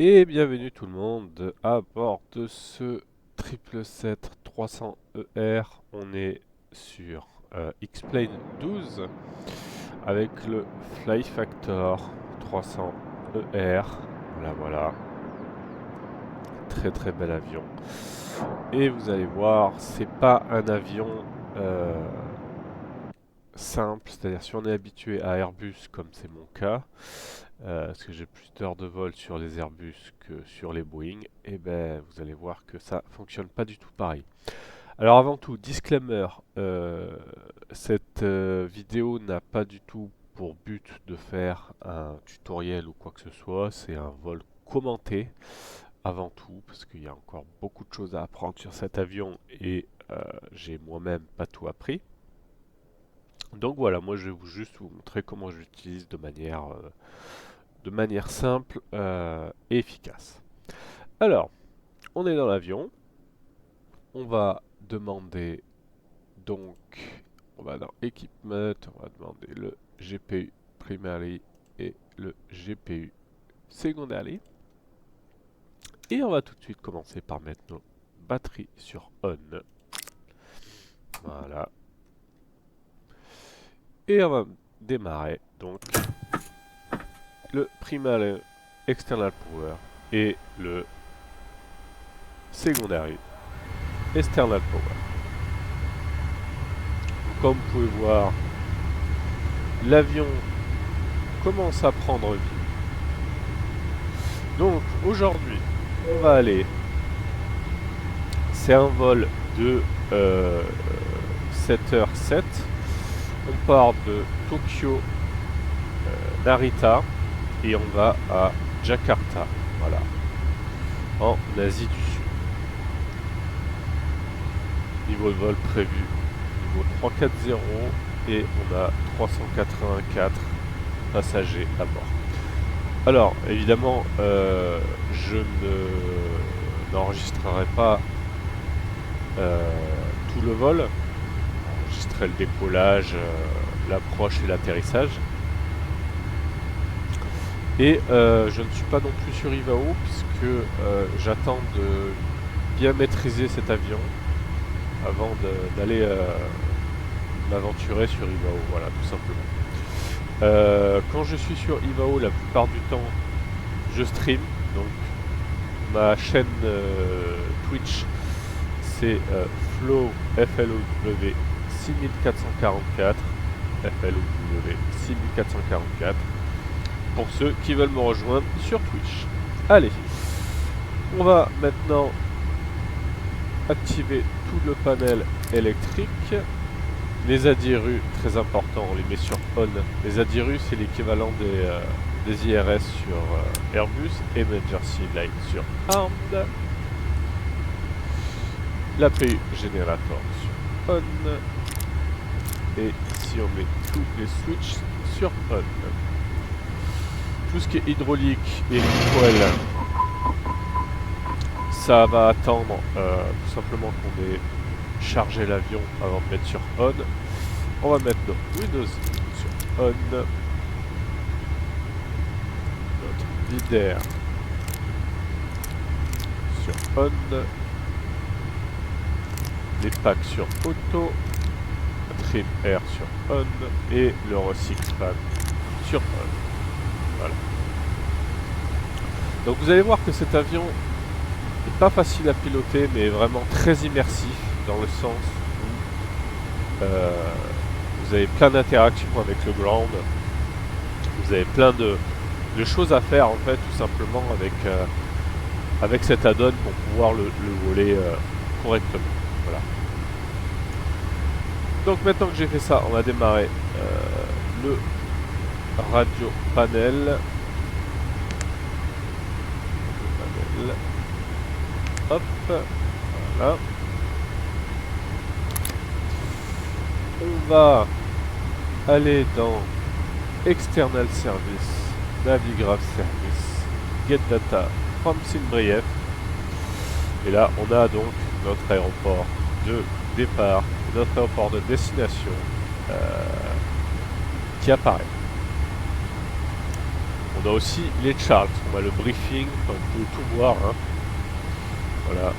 Et bienvenue tout le monde à bord de ce 777-300ER. On est sur X-Plane 12 avec le Fly Factor 300ER. Voilà, voilà. Très très bel avion. Et vous allez voir, c'est pas un avion simple, c'est-à-dire si on est habitué à Airbus comme c'est mon cas, parce que j'ai plus d'heures de vol sur les Airbus que sur les Boeing, et ben vous allez voir que ça fonctionne pas du tout pareil. Alors avant tout, disclaimer, cette vidéo n'a pas du tout pour but de faire un tutoriel ou quoi que ce soit, c'est un vol commenté avant tout, parce qu'il y a encore beaucoup de choses à apprendre sur cet avion et j'ai moi-même pas tout appris. Donc voilà, moi je vais juste vous montrer comment je l'utilise de manière simple et efficace. Alors, on est dans l'avion, on va demander donc, on va dans Equipment, on va demander le GPU Primary et le GPU Secondary. Et on va tout de suite commencer par mettre nos batteries sur On. Voilà. Et on va démarrer donc le Primary External Power et le Secondary External Power. Donc, comme vous pouvez voir, l'avion commence à prendre vie. Donc aujourd'hui, on va aller. C'est un vol de 7h07. On part de Tokyo Narita et on va à Jakarta. Voilà. En Asie du Sud. Niveau de vol prévu, niveau 340 et on a 384 passagers à bord. Alors, évidemment, je n'enregistrerai pas tout le vol. J'enregistrerai le décollage, l'approche et l'atterrissage. Et je ne suis pas non plus sur Ivao puisque j'attends de bien maîtriser cet avion avant d'aller m'aventurer sur Ivao, voilà, tout simplement. Quand je suis sur Ivao, la plupart du temps, je stream, donc ma chaîne Twitch, c'est Flow FLOW 6444, FLOW 6444, pour ceux qui veulent me rejoindre sur Twitch. Allez, on va maintenant activer tout le panel électrique. Les ADIRU, très important, on les met sur On. Les ADIRU, c'est l'équivalent des IRS sur Airbus, Emergency Light sur Armed. L'APU Generator sur On. Et ici, on met tous les switches sur On. Tout ce qui est hydraulique et coil, ça va attendre tout simplement qu'on ait chargé l'avion avant de mettre sur On. On va mettre nos Windows sur On. Notre leader sur On. Les packs sur Auto. Trim Air sur On. Et le recycle fan sur On. Voilà. Donc vous allez voir que cet avion n'est pas facile à piloter, mais vraiment très immersif, dans le sens où vous avez plein d'interactions avec le ground, vous avez plein de choses à faire en fait, tout simplement avec cet add-on pour pouvoir le voler correctement. Voilà. Donc maintenant que j'ai fait ça, on va démarrer le radio panel. Hop, voilà. On va aller dans External Service, Navigraph Service, Get Data from Simbrief. Et là, on a donc notre aéroport de départ, notre aéroport de destination qui apparaît. On a aussi les charts, on a le briefing, enfin, vous pouvez tout voir. Hein. Voilà.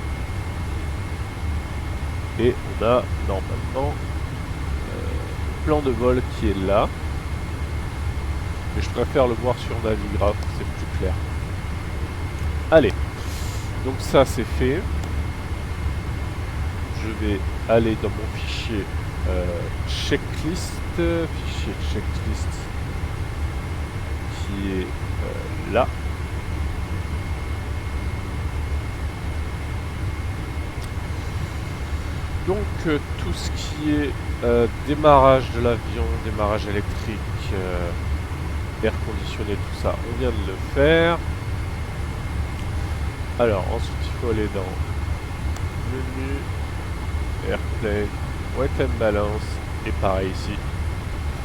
Et on a normalement le plan de vol qui est là. Mais je préfère le voir sur Navigraph, c'est plus clair. Allez, donc ça c'est fait. Je vais aller dans mon fichier checklist, fichier checklist qui est là. Donc tout ce qui est démarrage de l'avion, démarrage électrique, air conditionné, tout ça, on vient de le faire. Alors ensuite il faut aller dans menu, airplane, weight and balance, et pareil ici,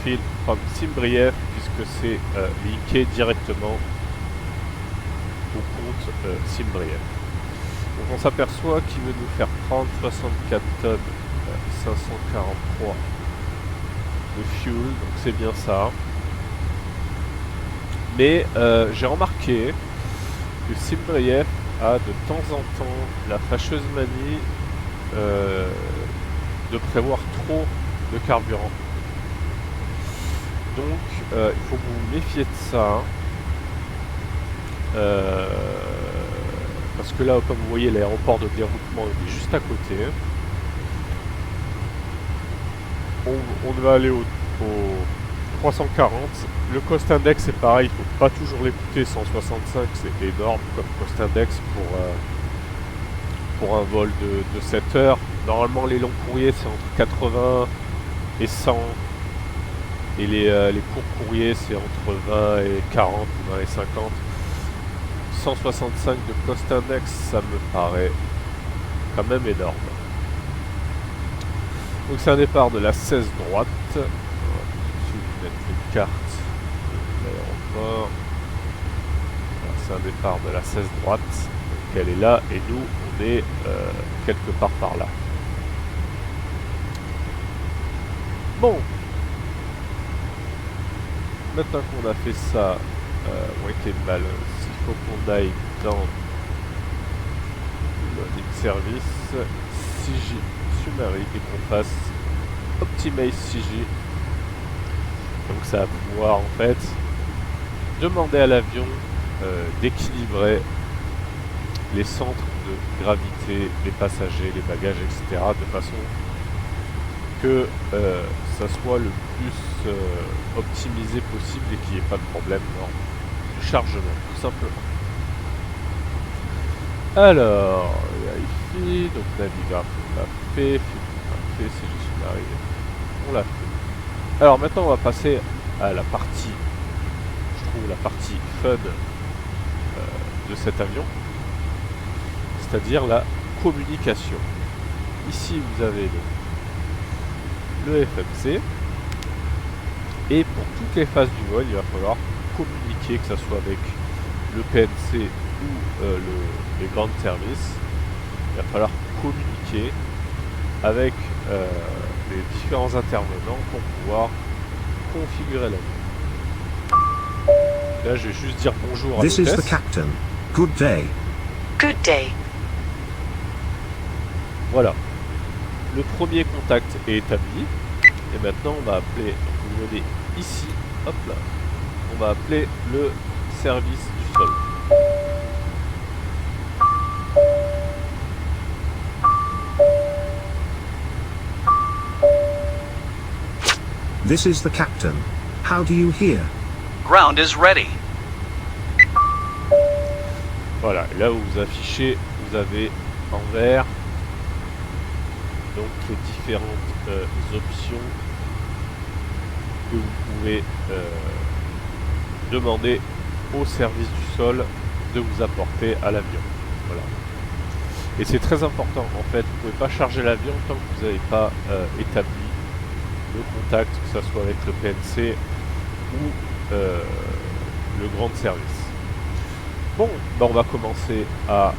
field from SimBrief, puisque c'est linké directement au compte SimBrief. Donc on s'aperçoit qu'il veut nous faire prendre 64 tonnes 543 de fuel, donc c'est bien ça. Mais j'ai remarqué que SimBrief a de temps en temps la fâcheuse manie de prévoir trop de carburant. Donc il faut que vous vous méfiez de ça. Parce que là, comme vous voyez, l'aéroport de déroutement est juste à côté. On va aller au 340. Le cost index est pareil, il ne faut pas toujours l'écouter. 165, c'est énorme comme cost index pour un vol de 7 heures. Normalement, les longs courriers, c'est entre 80 et 100. Et les courts courriers, c'est entre 20 et 40, 20 et 50. 165 de cost index, ça me paraît quand même énorme. Donc c'est un départ de la 16 droite. On va tout de suite mettre les cartes de l'aéroport. C'est un départ de la 16 droite. Donc elle est là et nous on est quelque part par là. Bon. Maintenant qu'on a fait ça, weight and balance, il faut qu'on aille dans le service CJ summary et qu'on fasse optimize CJ. Donc ça va pouvoir en fait demander à l'avion d'équilibrer les centres de gravité, les passagers, les bagages, etc. de façon que ça soit le plus optimisé possible et qu'il n'y ait pas de problème de chargement, tout simplement. Alors, ici, donc Navigraph, on l'a fait, c'est juste une arrivée, on l'a fait. Alors maintenant, on va passer à la partie, je trouve la partie fun de cet avion, c'est-à-dire la communication. Ici, vous avez le FMC, et pour toutes les phases du vol, il va falloir communiquer, que ce soit avec le PNC ou les grandes services. Il va falloir communiquer avec les différents intervenants pour pouvoir configurer l'avion. Là, je vais juste dire bonjour à l'hôtesse. This is the captain. Good day. Good day. Voilà. Le premier contact est établi. Et maintenant, on va appeler, vous venez ici, hop là, on va appeler le service du sol. This is the captain. How do you hear? Ground is ready. Voilà, et là où vous affichez, vous avez en vert donc les différentes options que vous pouvez demander au service du sol de vous apporter à l'avion. Voilà. Et c'est très important en fait, vous ne pouvez pas charger l'avion tant que vous n'avez pas établi le contact, que ce soit avec le PNC ou le grand service. Bon, ben on va commencer à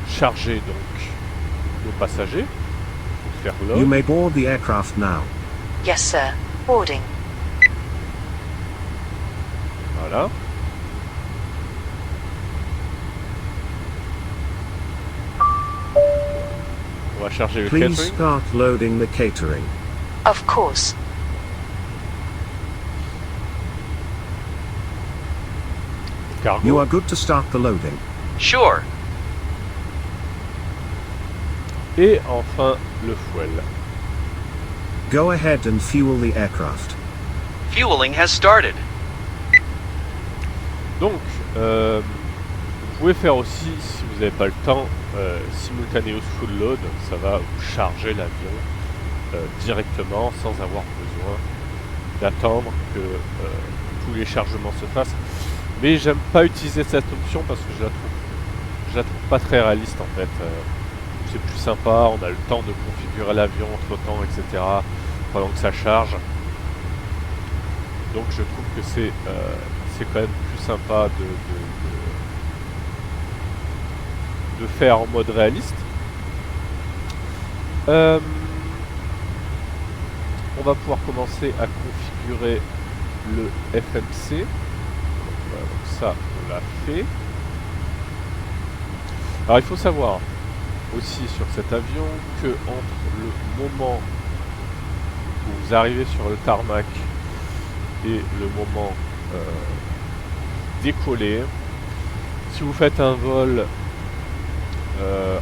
charger donc nos passagers. Faire load. You may board the aircraft now. Yes, sir. Boarding. Voilà. On va charger le Please catering. start loading the catering. Of course. Cargo. You are good to start the loading. Sure. Et enfin le fuel. Go ahead and fuel the aircraft. Fueling has started. Donc, vous pouvez faire aussi, si vous n'avez pas le temps, simultaneous full load, ça va vous charger l'avion directement sans avoir besoin d'attendre que tous les chargements se fassent. Mais j'aime pas utiliser cette option parce que je la trouve pas très réaliste en fait. C'est plus sympa, on a le temps de configurer l'avion entre temps, etc. pendant que ça charge. Donc je trouve que c'est quand même plus sympa de faire en mode réaliste. On va pouvoir commencer à configurer le FMC. Voilà, donc ça, on l'a fait. Alors il faut savoir aussi sur cet avion que entre le moment où vous arrivez sur le tarmac et le moment décoller, si vous faites un vol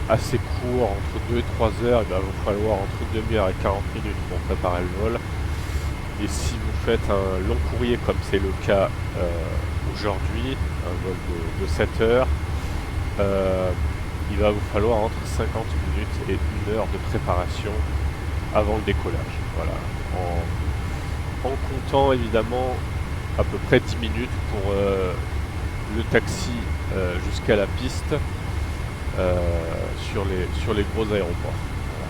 assez court, entre 2 et 3 heures, il va vous falloir entre une demi-heure et 40 minutes pour préparer le vol. Et si vous faites un long courrier comme c'est le cas aujourd'hui, un vol de 7 heures, il va vous falloir entre 50 minutes et 1 heure de préparation avant le décollage. Voilà. En comptant évidemment à peu près 10 minutes pour le taxi jusqu'à la piste sur les gros aéroports. Voilà.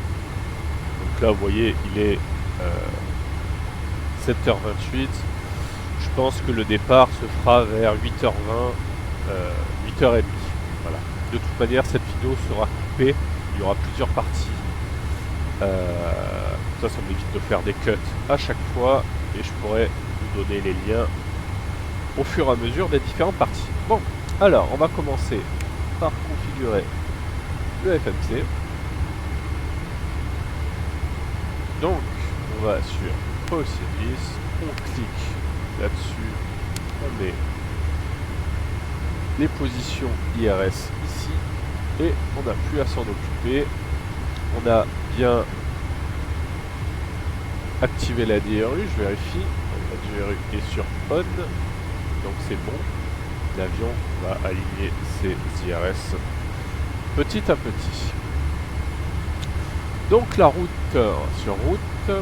Donc là vous voyez il est 7h28. Je pense que le départ se fera vers 8h20, 8h30. Voilà. De toute manière cette vidéo sera coupée, il y aura plusieurs parties. Ça m'évite de faire des cuts à chaque fois et je pourrais vous donner les liens au fur et à mesure des différentes parties. Bon, alors on va commencer par configurer le FMC. Donc on va sur Power Service, on clique là-dessus, on met les positions IRS ici et on n'a plus à s'en occuper. On a bien activé la DRU, je vérifie, la DRU est sur on, donc c'est bon, l'avion va aligner ses IRS petit à petit. Donc la route, sur route,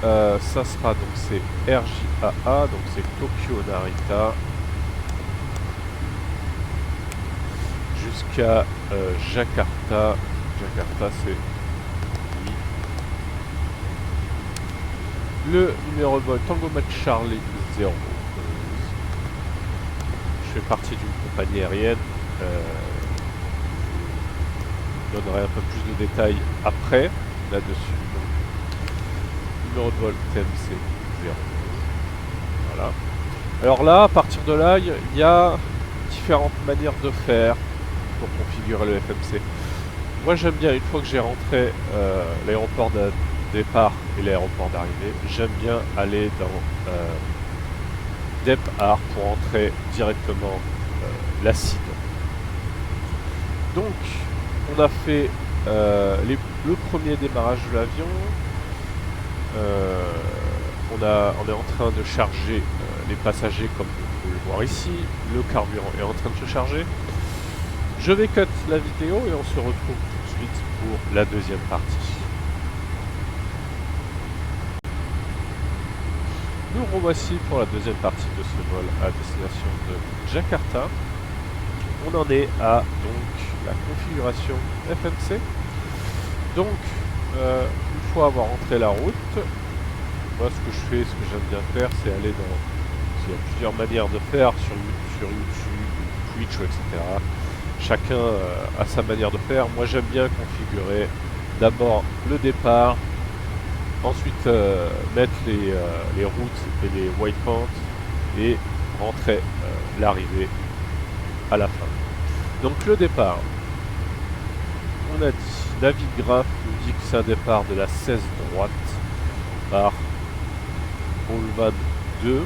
ça sera donc c'est RJAA, donc c'est Tokyo Narita, jusqu'à Jakarta. Jakarta c'est oui. Le numéro de vol Tango Mike Charlie 0. Je fais partie d'une compagnie aérienne. Je donnerai un peu plus de détails après là-dessus. Numéro de vol TMC 0. Voilà. Alors là, à partir de là, il y a différentes manières de faire pour configurer le FMC. Moi j'aime bien, une fois que j'ai rentré l'aéroport de départ et l'aéroport d'arrivée, j'aime bien aller dans DEP-AR pour entrer directement l'ACID. Donc on a fait le premier démarrage de l'avion. On est en train de charger les passagers comme vous pouvez le voir ici. Le carburant est en train de se charger. Je vais cut la vidéo et on se retrouve tout de suite pour la deuxième partie. Nous revoici pour la deuxième partie de ce vol à destination de Jakarta. On en est à donc la configuration FMC. Donc une fois avoir entré la route, moi ce que je fais, ce que j'aime bien faire, c'est aller dans... Il y a plusieurs manières de faire sur YouTube, Twitch, etc. Chacun a sa manière de faire. Moi j'aime bien configurer d'abord le départ, ensuite mettre les routes et les waypoints et rentrer l'arrivée à la fin. Donc le départ, on a dit, Navigraph nous dit que c'est un départ de la 16 droite par Olvan 2,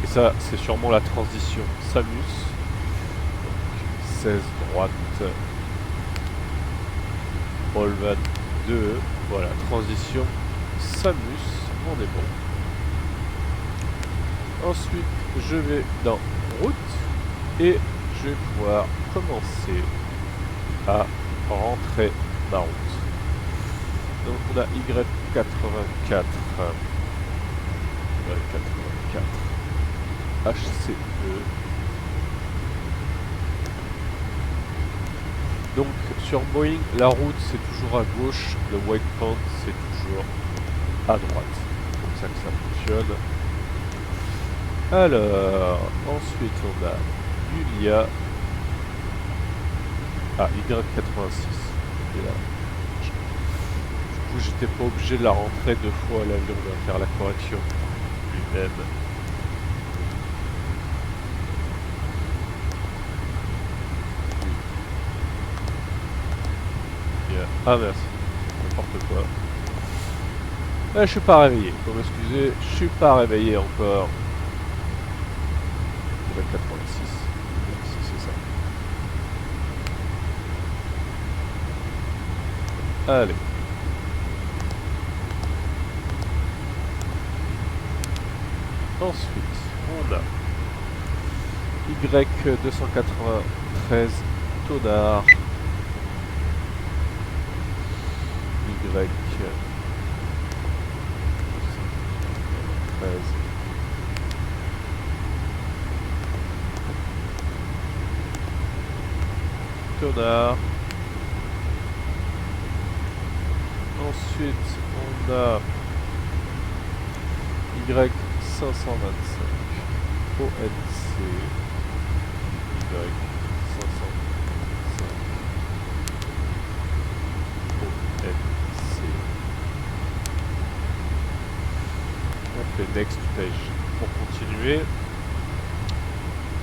et ça c'est sûrement la transition Samus. Donc 16 droite, Olvan 2, voilà, transition Samus, on est bon. Ensuite je vais dans route et je vais pouvoir commencer à rentrer ma route. Donc on a Y84, HC2. Donc sur Boeing, la route c'est toujours à gauche, le waypoint c'est toujours à droite. C'est comme ça que ça fonctionne. Alors, ensuite on a Julia. Ah, Y86. Et là. Du coup, j'étais pas obligé de la rentrer 2 fois à l'avion, on va faire la correction lui-même. Ah merci, n'importe quoi. Ah, je suis pas réveillé, faut m'excuser, je suis pas réveillé encore. Il va 86, si c'est ça. Allez. Ensuite, on a Y293 Tonard. Y293 Tonard. Ensuite, on a Y525 ONC. Y525 ONC. On fait Next Page pour continuer.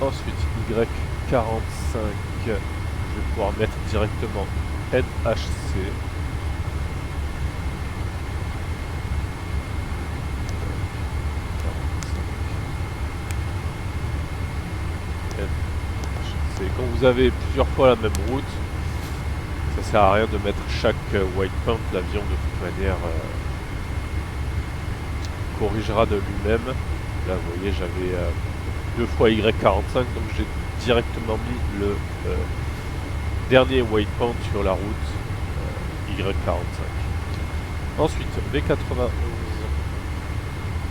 Ensuite, Y45. Je vais pouvoir mettre directement NHC. Quand vous avez plusieurs fois la même route, ça sert à rien de mettre chaque waypoint. L'avion de toute manière corrigera de lui-même. Là vous voyez j'avais 2 fois Y45, donc j'ai directement mis le dernier waypoint sur la route Y45. Ensuite V91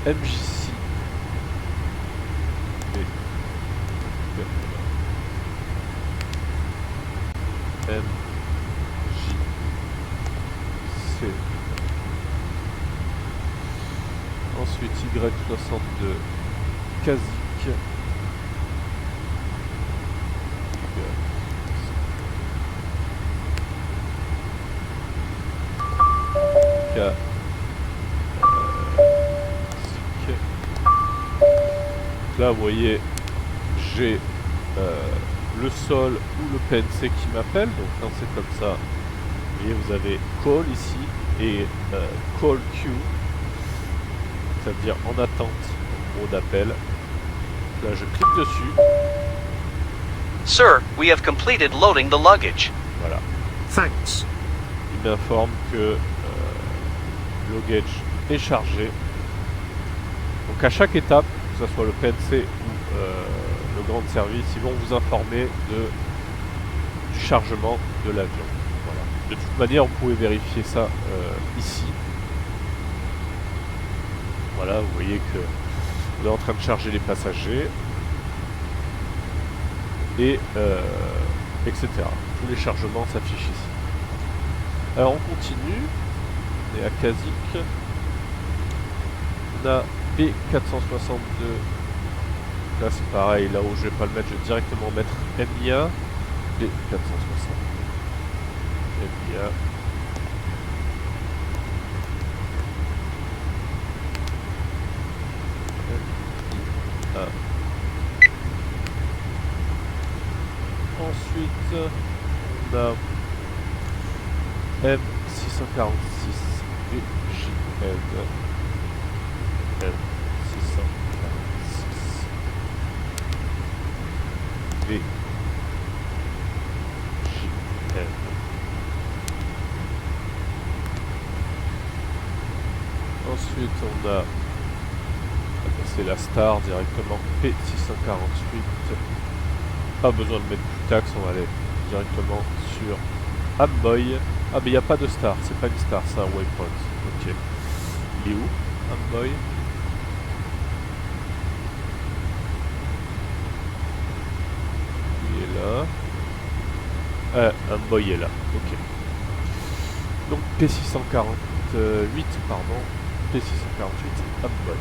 MJC MJC. Ensuite Y62 Kazik. Là vous voyez j'ai le sol ou le PNC qui m'appelle, donc quand c'est comme ça vous voyez vous avez call ici et call queue, ça veut dire en attente en gros d'appel. Là je clique dessus. Sir, we have completed loading the luggage. Voilà. Thanks. Il m'informe que le luggage est chargé. Donc à chaque étape, que ce soit le PNC ou le grand service, ils vont vous informer du chargement de l'avion. Voilà. De toute manière, vous pouvez vérifier ça ici. Voilà, vous voyez que on est en train de charger les passagers et etc. Tous les chargements s'affichent ici. Alors on continue. On est à Kazik. On a B462. Là c'est pareil, là où je vais pas le mettre, je vais directement mettre MIA. B460. MIA. MIA. Ensuite, on a M646 VJN. M646 VJN. Ensuite, on a c'est la star directement P648. Pas besoin de mettre plus taxe, on va aller directement sur Amboy. Ah mais il n'y a pas de star, c'est pas une star, c'est un waypoint. Ok. Il est où Amboy? Il est là. Amboy est là, ok. Donc P648, pardon. P648, Amboy.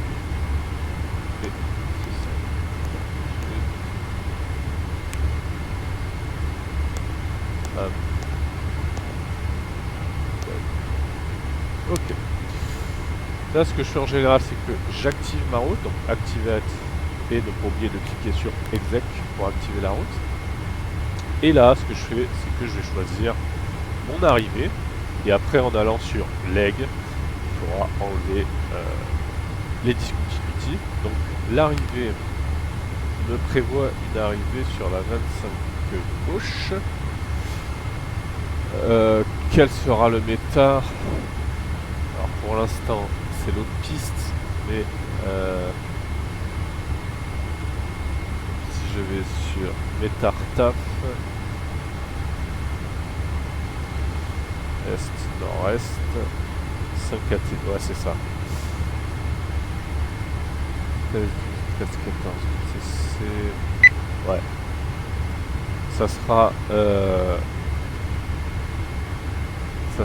Ok. Là, ce que je fais en général, c'est que j'active ma route, donc activate, et ne pas oublier de cliquer sur exec pour activer la route. Et là, ce que je fais, c'est que je vais choisir mon arrivée, et après, en allant sur leg, il faudra enlever les discontinuities. Donc, l'arrivée me prévoit une arrivée sur la 25 gauche. Quel sera le métard? Alors pour l'instant c'est l'autre piste, mais si je vais sur métard taf est nord-est 5 KT, ouais c'est ça. 13, 13, 14, ouais, ça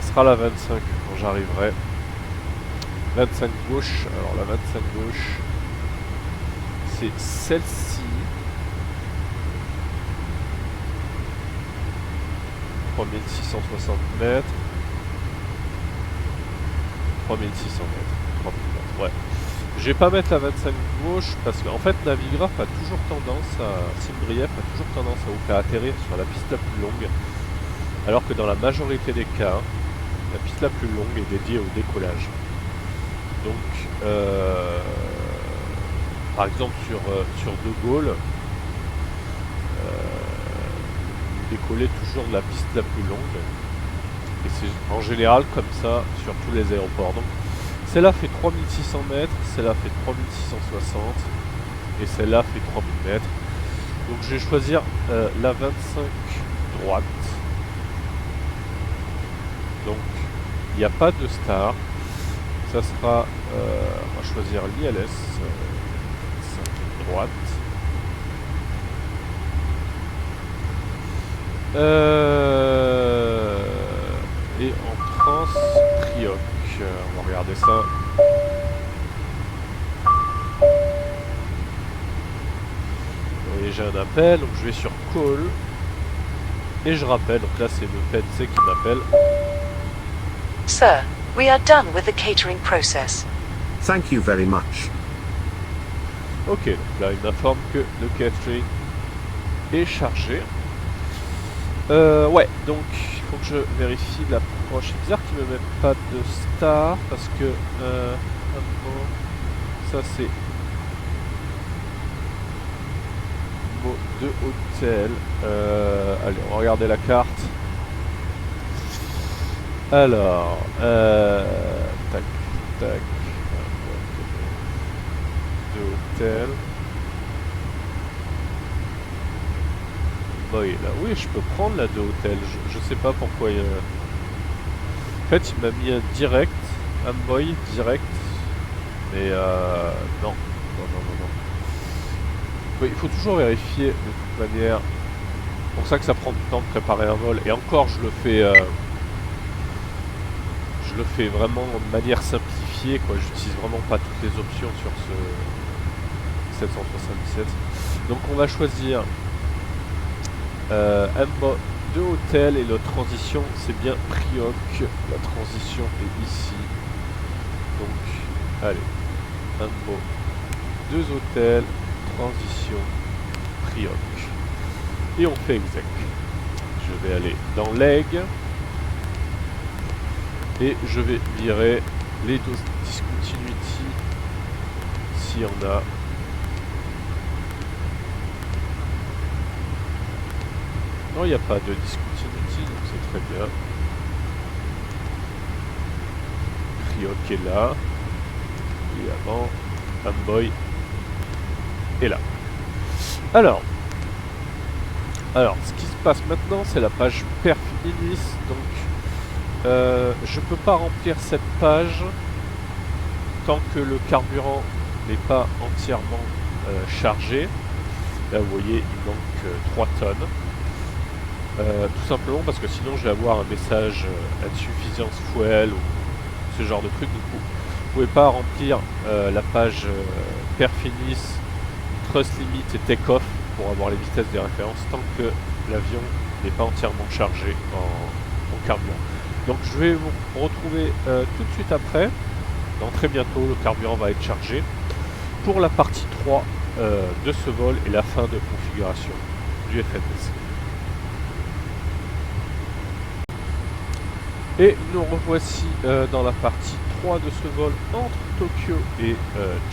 sera la 25 quand j'arriverai. 25 gauche, alors la 25 gauche, c'est celle-ci. 3660 mètres. 3600 mètres. 3000 mètres, ouais. Je vais pas mettre la 25 gauche parce qu'en fait Navigraph a toujours tendance à, SimBrief a toujours tendance à vous faire atterrir sur la piste la plus longue. Alors que dans la majorité des cas, la piste la plus longue est dédiée au décollage. Donc, par exemple sur De Gaulle, vous décollez toujours de la piste la plus longue. Et c'est en général comme ça sur tous les aéroports. Donc, celle-là fait 3600 mètres, celle-là fait 3660 et celle-là fait 3000 mètres. Donc, je vais choisir la 25 droite. Donc, il n'y a pas de star. Ça sera, on va choisir l'ILS, droite. Et en trans, Prioc. On va regarder ça. Vous voyez, j'ai un appel, donc je vais sur call. Et je rappelle, donc là c'est le PNC qui m'appelle. Sir, we are done with the catering process. Thank you very much. Ok, donc là il m'informe que le catering est chargé. Ouais, donc il faut que je vérifie l'approche. C'est bizarre qu'il ne me mette pas de star parce que ça c'est mot de hôtel. Allez, on va regarder la carte. Alors, tac, tac, de hôtel. Boy, là, oui, je peux prendre la de hôtel. Je sais pas pourquoi. En fait, il m'a mis un direct, un boy direct, mais non, non. Oui, il faut toujours vérifier de toute manière. C'est pour ça que ça prend du temps de préparer un vol. Et encore, je le fais vraiment de manière simplifiée, quoi. J'utilise vraiment pas toutes les options sur ce 777. Donc on va choisir un mode de hôtel et la transition c'est bien Prioc. La transition est ici. Donc allez, un mot, deux hôtels, transition, Prioc. Et on fait exec. Je vais aller dans leg. Et je vais virer les discontinuity s'il y en a. Non, il n'y a pas de discontinuity, donc c'est très bien. Crioc est là. Évidemment, Fanboy est là. Alors, ce qui se passe maintenant, c'est la page perf inis. Donc, je peux pas remplir cette page tant que le carburant n'est pas entièrement chargé. Là, vous voyez, il manque 3 tonnes. Tout simplement parce que sinon, je vais avoir un message insuffisance fuel ou ce genre de truc. Du coup, vous pouvez pas remplir la page perf inis, thrust limit et take-off pour avoir les vitesses des références tant que l'avion n'est pas entièrement chargé en carburant. Donc je vais vous retrouver tout de suite après, dans très bientôt le carburant va être chargé, pour la partie 3 de ce vol et la fin de configuration du FMC. Et nous revoici dans la partie 3 de ce vol entre Tokyo et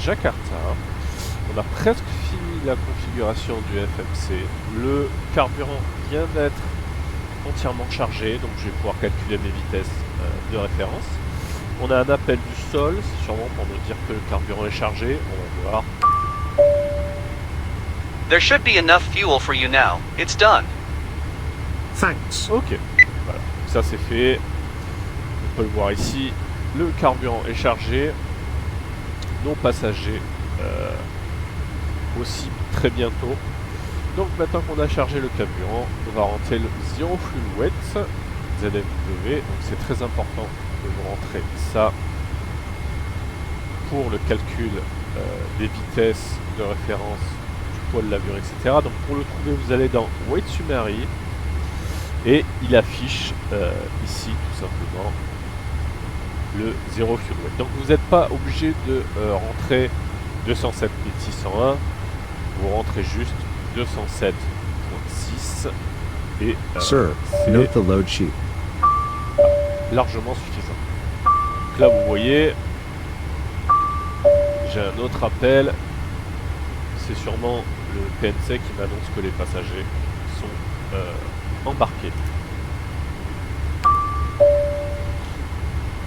Jakarta. On a presque fini la configuration du FMC. Le carburant vient d'être entièrement chargé, donc je vais pouvoir calculer mes vitesses de référence. On a un appel du sol, c'est sûrement pour nous dire que le carburant est chargé. On va voir. There should be enough fuel for you now. It's done. Thanks. Ok, voilà, ça c'est fait. On peut le voir ici. Le carburant est chargé. Nos passagers aussi très bientôt. Donc maintenant qu'on a chargé le carburant, on va rentrer le Zero Fuel Weight, ZFW. Donc c'est très important de vous rentrer ça pour le calcul des vitesses de référence du poids de l'avion, etc. Donc pour le trouver, vous allez dans Weight Summary et il affiche ici tout simplement le Zero Fuel Weight. Donc vous n'êtes pas obligé de rentrer 207 601, vous rentrez juste 207.6 et Sir, note the load sheet. largement suffisant. Donc là vous voyez, j'ai un autre appel, c'est sûrement le PNC qui m'annonce que les passagers sont embarqués.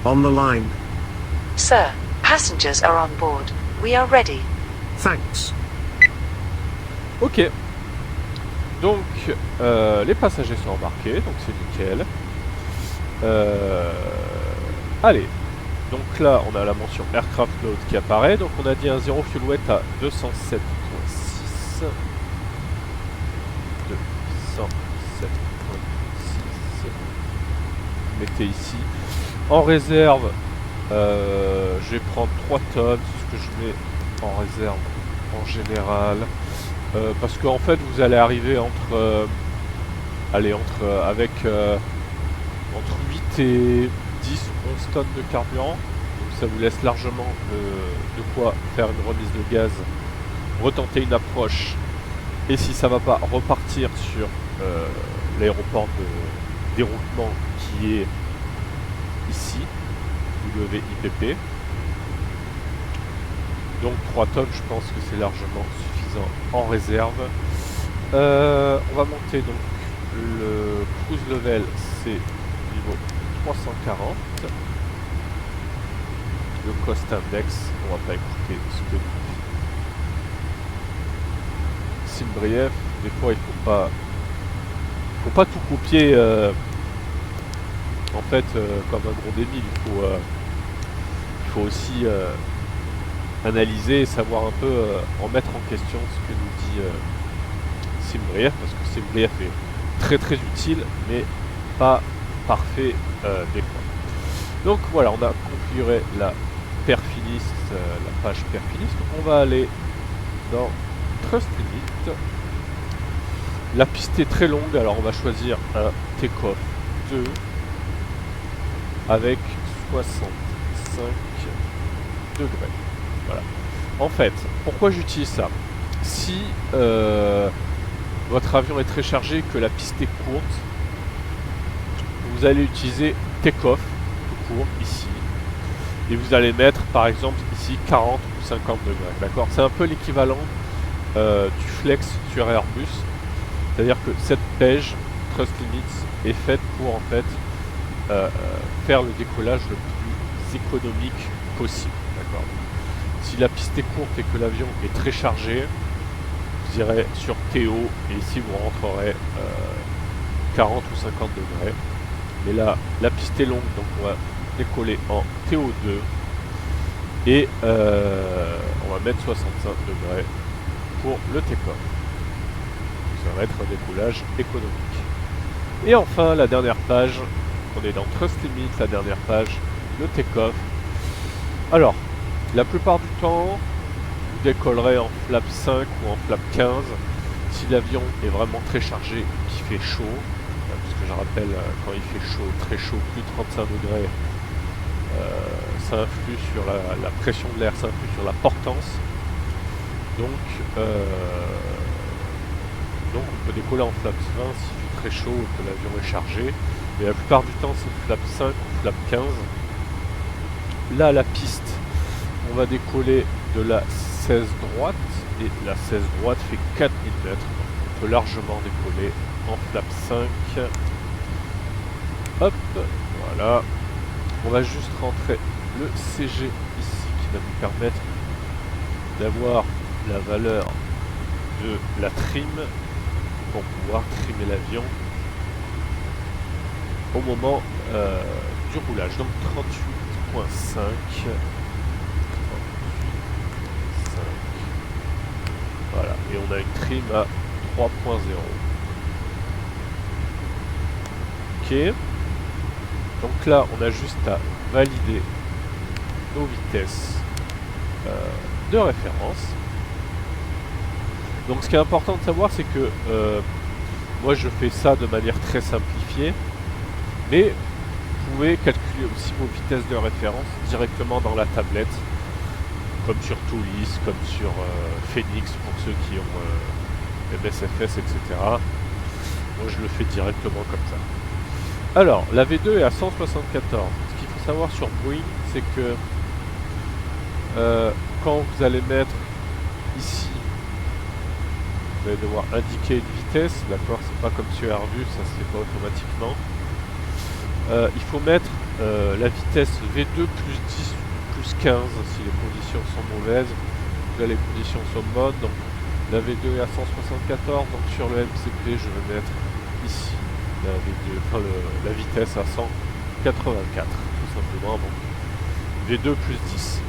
On the line. Sir, passengers are on board. We are ready. Thanks. Ok, donc les passagers sont embarqués, donc c'est nickel. Allez, donc là on a la mention Aircraft Load qui apparaît, donc on a dit un Zero Fuel Weight à 207.6. 207.6. Mettez ici. En réserve, je vais prendre 3 tonnes, c'est ce que je mets en réserve en général. Parce qu'en fait vous allez arriver entre entre 8 et 10 11 tonnes de carburant, donc ça vous laisse largement de quoi faire une remise de gaz, retenter une approche et si ça va pas repartir sur l'aéroport de déroulement qui est ici, WIPP. Donc 3 tonnes, je pense que c'est largement suffisant en réserve. On va monter donc le cruise level, c'est niveau 340. Le cost index, on va pas écouter ce que dit Simbrief. Des fois il faut pas tout copier en fait comme un gros débile, il faut aussi analyser et savoir un peu en mettre en question ce que nous dit Simbrief, parce que Simbrief est très très utile mais pas parfait des fois. Donc voilà, on a configuré la perfinis, la page perfinis. Donc on va aller dans Thrust Limit. La piste est très longue, alors on va choisir un take-off 2 avec 65 degrés. Voilà. En fait, pourquoi j'utilise ça? Si votre avion est très chargé, que la piste est courte, vous allez utiliser take-off tout court ici. Et vous allez mettre par exemple ici 40 ou 50 degrés. D'accord? C'est un peu l'équivalent du flex sur Airbus. C'est-à-dire que cette page Thrust Limits est faite pour en fait faire le décollage le plus économique possible. D'accord? Si la piste est courte et que l'avion est très chargé, vous irez sur TO et ici vous rentrerez 40 ou 50 degrés. Mais là, la piste est longue, donc on va décoller en TO2 et on va mettre 65 degrés pour le take-off. Ça va être un décollage économique. Et enfin, la dernière page, on est dans Thrust Limit, la dernière page, le take-off. Alors, la plupart du temps, vous décollerez en flap 5 ou en flap 15 si l'avion est vraiment très chargé, qu'il fait chaud, parce que je rappelle, quand il fait chaud, très chaud, plus de 35 degrés, ça influe sur la pression de l'air, ça influe sur la portance. Donc on peut décoller en flap 20 s'il fait très chaud et que l'avion est chargé. Mais la plupart du temps c'est flap 5 ou flap 15. Là la piste, on va décoller de la 16 droite et la 16 droite fait 4000 mètres. On peut largement décoller en flap 5. Hop, voilà. On va juste rentrer le CG ici qui va nous permettre d'avoir la valeur de la trim pour pouvoir trimer l'avion au moment du roulage. Donc 38.5. Voilà, et on a une trim à 3.0. Ok. Donc là, on a juste à valider nos vitesses de référence. Donc ce qui est important de savoir, c'est que moi je fais ça de manière très simplifiée, mais vous pouvez calculer aussi vos vitesses de référence directement dans la tablette, comme sur Toolis, comme sur Phoenix pour ceux qui ont MSFS, etc. Moi je le fais directement comme ça. Alors, la V2 est à 174. Ce qu'il faut savoir sur Boeing, c'est que quand vous allez mettre ici, vous allez devoir indiquer une vitesse, d'accord? C'est pas comme sur Airbus, ça se fait pas automatiquement. Il faut mettre la vitesse V2 plus 10 plus 15 si les conditions sont mauvaises. Là, les conditions sont bonnes, donc la V2 est à 174, donc sur le MCP, je vais mettre ici la V2, enfin la vitesse à 184, tout simplement. Donc V2 plus 10.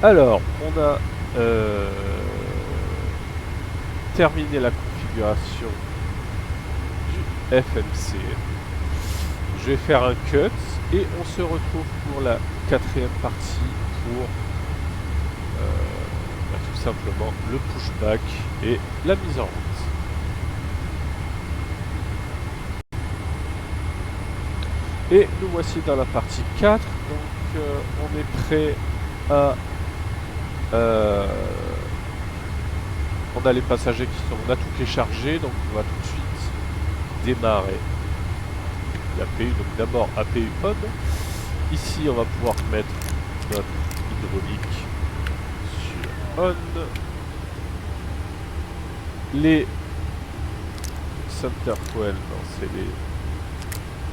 Alors, on a terminé la configuration du FMC. Je vais faire un cut et on se retrouve pour la quatrième partie pour tout simplement le pushback et la mise en route. Et nous voici dans la partie 4, donc on est prêt à... on a les passagers qui sont... On a tout qui est chargé, donc on va tout de suite démarrer l'APU. Donc d'abord APU on. Ici on va pouvoir mettre notre hydraulique sur on. Les center coil, non c'est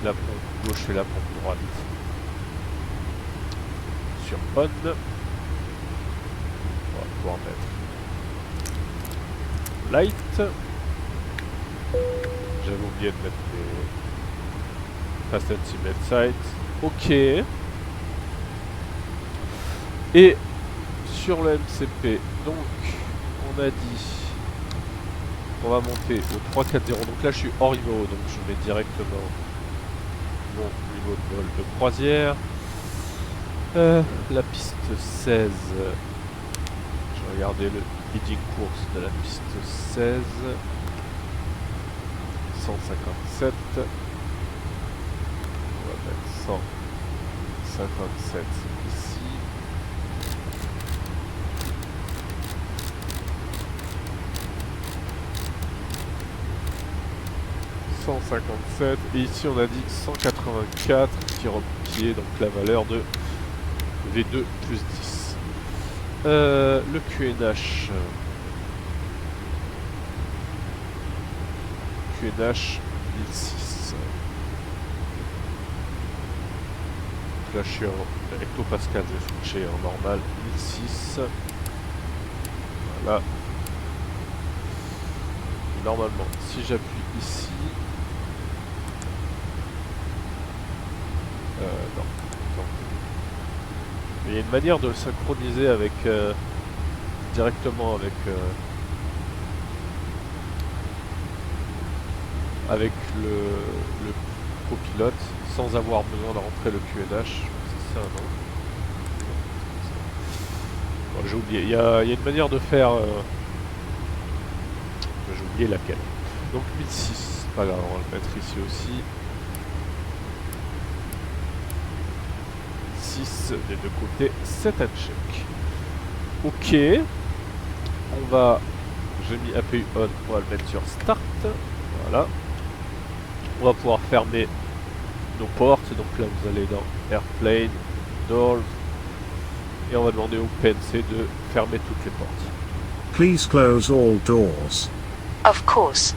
la pompe gauche et la pompe droite sur on. On va pouvoir mettre light. J'avais oublié de mettre les fast ultimate sight. Ok. Et sur le MCP, donc on a dit on va monter au 3-4-0. Donc là je suis hors niveau, donc je mets directement mon niveau de vol de croisière. La piste 16. Je vais regarder le leading course de la piste 16. 157. On va mettre 157 ici. 157 et ici on a dit 184 qui est donc la valeur de V2 plus 10. Le QNH. QNH 1006. Là je suis en hectopascal, je vais switcher en normal 1006. Voilà. Normalement, si j'appuie ici... non. Il y a une manière de le synchroniser avec... directement avec... avec le copilote, sans avoir besoin de rentrer le QNH. C'est ça, non? Bon, j'ai oublié. Il y a une manière de faire... j'ai oublié laquelle. Donc 1006, c'est pas grave, on va le mettre ici aussi. 6 des deux côtés, 7 un check. Ok. On va... J'ai mis APU on, on va le mettre sur Start. Voilà. On va pouvoir fermer nos portes. Donc là vous allez dans Airplane, Doors. Et on va demander au PNC de fermer toutes les portes. Please close all doors. Of course.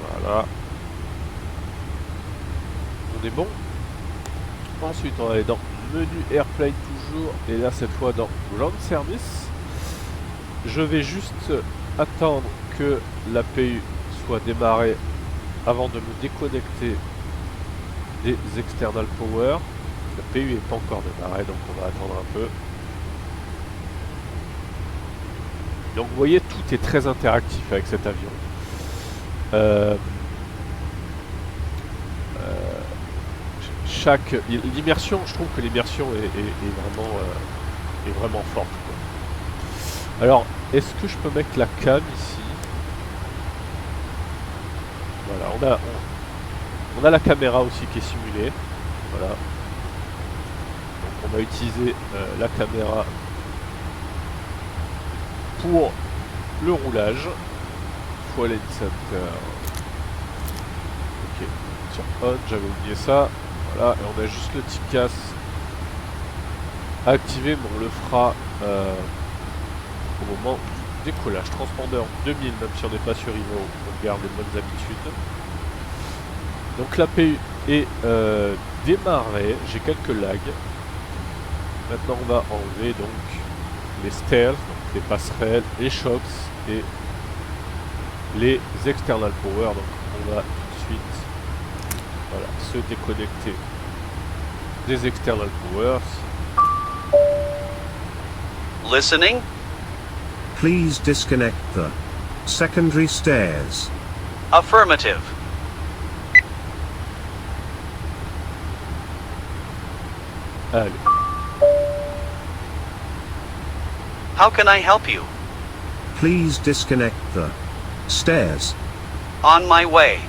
Voilà. On est bon. Ensuite on va aller dans menu Airplane toujours. Et là cette fois dans Ground Service. Je vais juste attendre que l'APU soit démarrée avant de me déconnecter des external power. L'APU n'est pas encore démarrée donc on va attendre un peu. Donc vous voyez, tout est très interactif avec cet avion. L'immersion, je trouve que l'immersion est vraiment forte, quoi. Alors, est-ce que je peux mettre la cam ici? Voilà, on a la caméra aussi qui est simulée. Voilà. Donc on va utiliser la caméra pour le roulage. Fuel center. Ok, sur on, j'avais oublié ça. Voilà, et on a juste le TICAS activé, mais on le fera au moment du décollage. Transpondeur 2000, même si on n'est pas sur Ivo, on garde les bonnes habitudes. Donc l'APU est démarrée, j'ai quelques lags. Maintenant on va enlever donc les stairs, donc les passerelles, les shocks et les external power. Donc on va tout de suite se déconnecter des external powers. Listening? Please disconnect the secondary stairs. Affirmative. Allez. How can I help you? Please disconnect the stairs. On my way.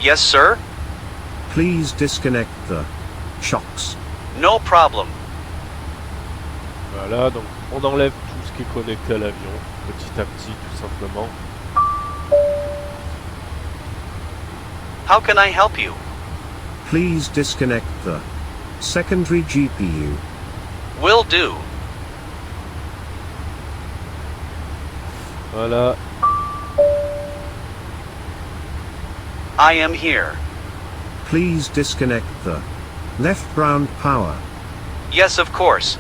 Yes, sir? Please disconnect the shocks. No problem. Voilà, donc on enlève tout ce qui est connecté à l'avion, petit à petit, tout simplement. How can I help you? Please disconnect the secondary GPU. Will do. Voilà. I am here. Please disconnect the left ground power. Yes, of course.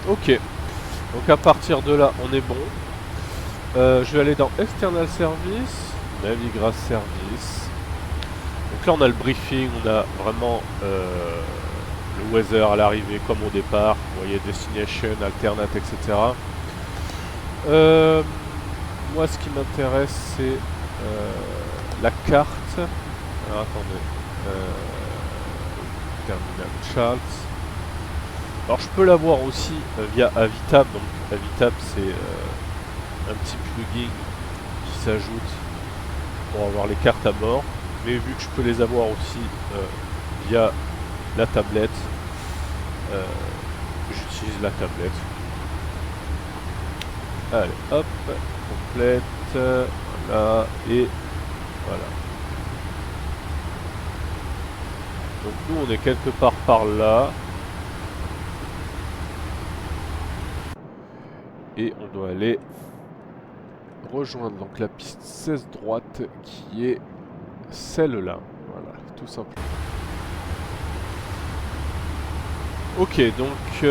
Ok. Donc à partir de là, on est bon. Je vais aller dans External Service, Navigra Service. Donc là, on a le briefing, on a vraiment le weather à l'arrivée comme au départ. Vous voyez, destination, alternate, etc. Moi, ce qui m'intéresse, c'est la carte. Alors attendez. Terminal Charts. Alors je peux l'avoir aussi via Avitab. Donc Avitab, c'est un petit plugin qui s'ajoute pour avoir les cartes à bord. Mais vu que je peux les avoir aussi via la tablette, j'utilise la tablette. Allez, hop, complète, voilà, et voilà. Donc nous on est quelque part par là. Et on doit aller rejoindre donc la piste 16 droite qui est celle-là. Voilà, tout simplement. Ok, donc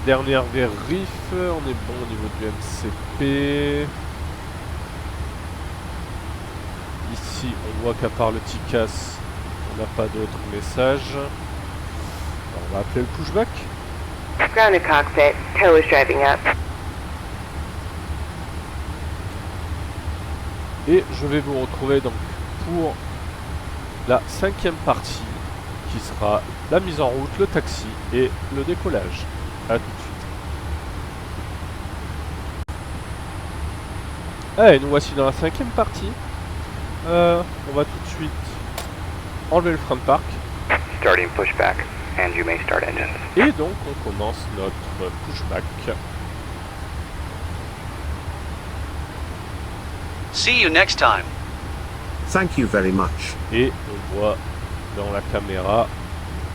dernière vérif, on est bon au niveau du MCP. Ici, on voit qu'à part le TICAS, on n'a pas d'autres messages. Alors, on va appeler le pushback. Grounded cockpit. Tow is driving up. Et je vais vous retrouver donc pour la 5e partie qui sera la mise en route, le taxi et le décollage. A tout de suite. Allez, nous voici dans la 5e partie. On va tout de suite enlever le frein de parc. Starting pushback, and you may start engines. Et donc on commence notre pushback. See you next time. Thank you very much. Et on voit dans la caméra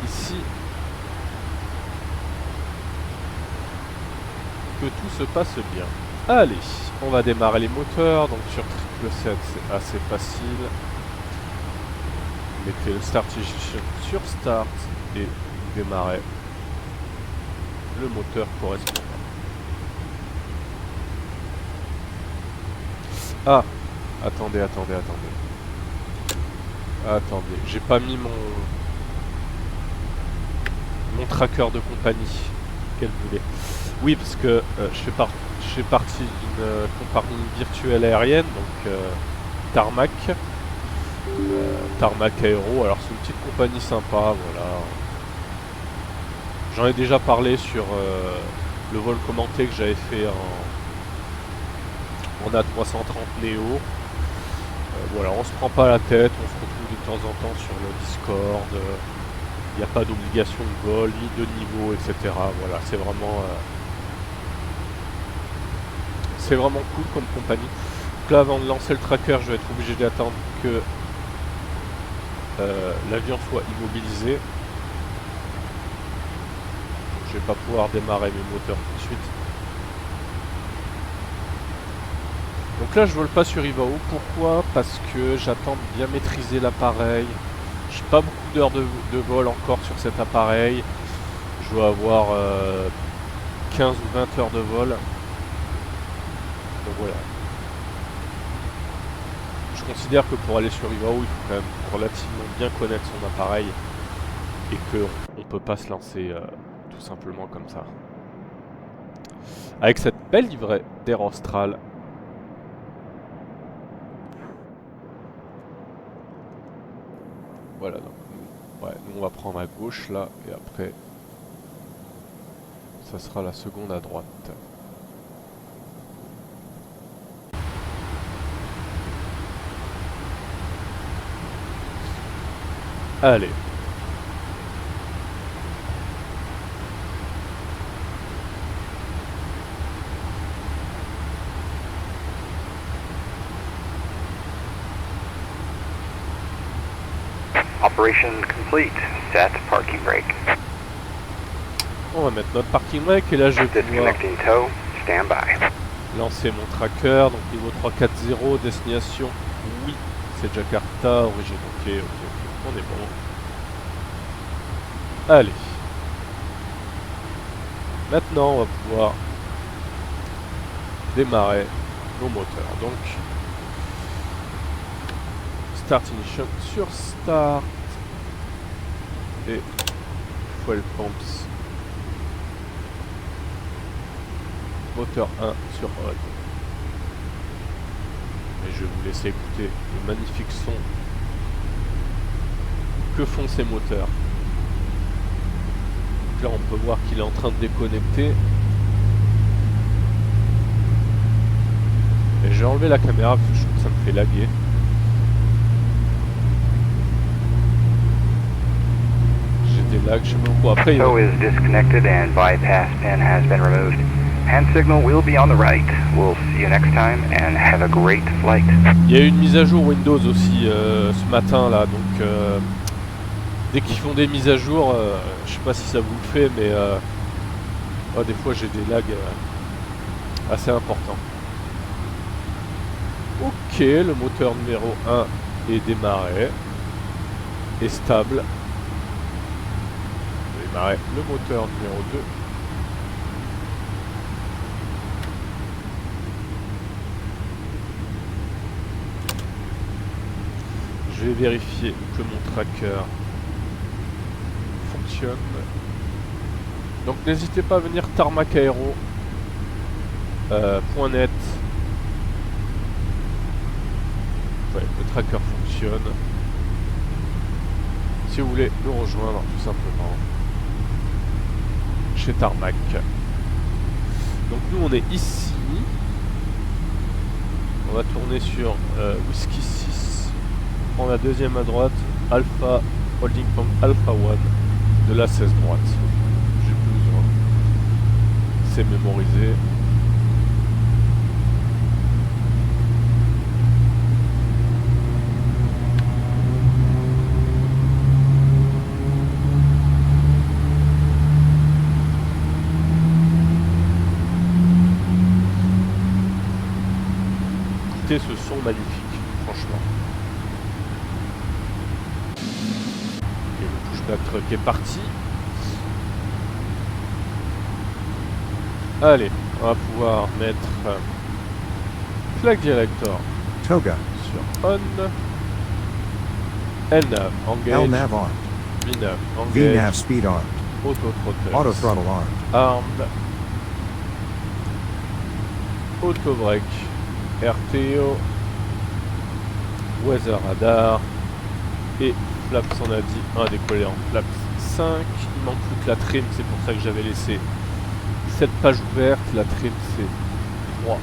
ici que tout se passe bien. Allez, on va démarrer les moteurs. Donc sur 777 c'est assez facile. Mettez le start sur start et démarrez le moteur correspondant. Ah, attendez. Attendez, j'ai pas mis mon tracker de compagnie. Quel voulait. Oui, parce que je fais partie d'une compagnie virtuelle aérienne, donc Tarmac. Tarmac Aero, alors c'est une petite compagnie sympa, voilà. J'en ai déjà parlé sur le vol commenté que j'avais fait en A330 Neo. Voilà, on se prend pas la tête, on se retrouve de temps en temps sur le Discord. Il n'y a pas d'obligation de vol, ni de niveau, etc. Voilà, c'est vraiment cool comme compagnie. Donc là, avant de lancer le tracker, je vais être obligé d'attendre que l'avion soit immobilisé. Je vais pas pouvoir démarrer mes moteurs tout de suite. Donc là je vole pas sur Ivao. Pourquoi? Parce que j'attends de bien maîtriser l'appareil. J'ai pas beaucoup d'heures de vol encore sur cet appareil. Je dois avoir 15 ou 20 heures de vol. Donc voilà. Je considère que pour aller sur Ivao, il faut quand même relativement bien connaître son appareil et qu'on ne peut pas se lancer tout simplement comme ça. Avec cette belle livrée d'Air Austral. Voilà, donc nous on va prendre à gauche là et après ça sera la seconde à droite. Allez. Operation complete. Set parking brake. On va mettre notre parking brake et là je vais pouvoir Disconnecting tow. Stand by. lancer mon tracker. Donc niveau 340, destination, oui, c'est Jakarta, origine, ok, on est bon. Allez. Maintenant, on va pouvoir démarrer nos moteurs. Donc, start ignition sur start et fuel pumps. Moteur 1 sur on. Et je vais vous laisser écouter le magnifique son que font ces moteurs. Là on peut voir qu'il est en train de déconnecter. Et je enlevé la caméra parce que je trouve que ça me fait laguer. J'ai des lags, je sais pas pourquoi. Après, Tow is disconnected and bypass pin has been removed. Hand signal will be on the right. We'll see you next time and have a great flight. il y a eu une mise à jour Windows aussi ce matin là, donc dès qu'ils font des mises à jour, je sais pas si ça vous le fait, mais des fois j'ai des lags assez importants. Ok, le moteur numéro 1 est démarré, est stable. Démarrer le moteur numéro 2. Je vais vérifier que mon tracker fonctionne. Donc n'hésitez pas à venir tarmacaero.net. Ouais, le tracker fonctionne. Si vous voulez nous rejoindre tout simplement chez Tarmac. Donc nous on est ici. On va tourner sur Whisky 6. La deuxième à droite, Alpha Holding Point Alpha 1 de la 16 droite. J'ai plus besoin. C'est mémorisé. Écoutez ce son magnifique, franchement. Le truck est parti. Allez, on va pouvoir mettre flag director Toga. sur on. LNAV engage. LNAV armed. VNAV VNAV engage. speed armed. Auto throttle. Auto throttle armed. Armed. Auto brake. RTO. Weather radar. Et flaps, on a dit, un décollé en flaps 5. Il manque plus que la trim, c'est pour ça que j'avais laissé cette page ouverte. La trim c'est 3.0.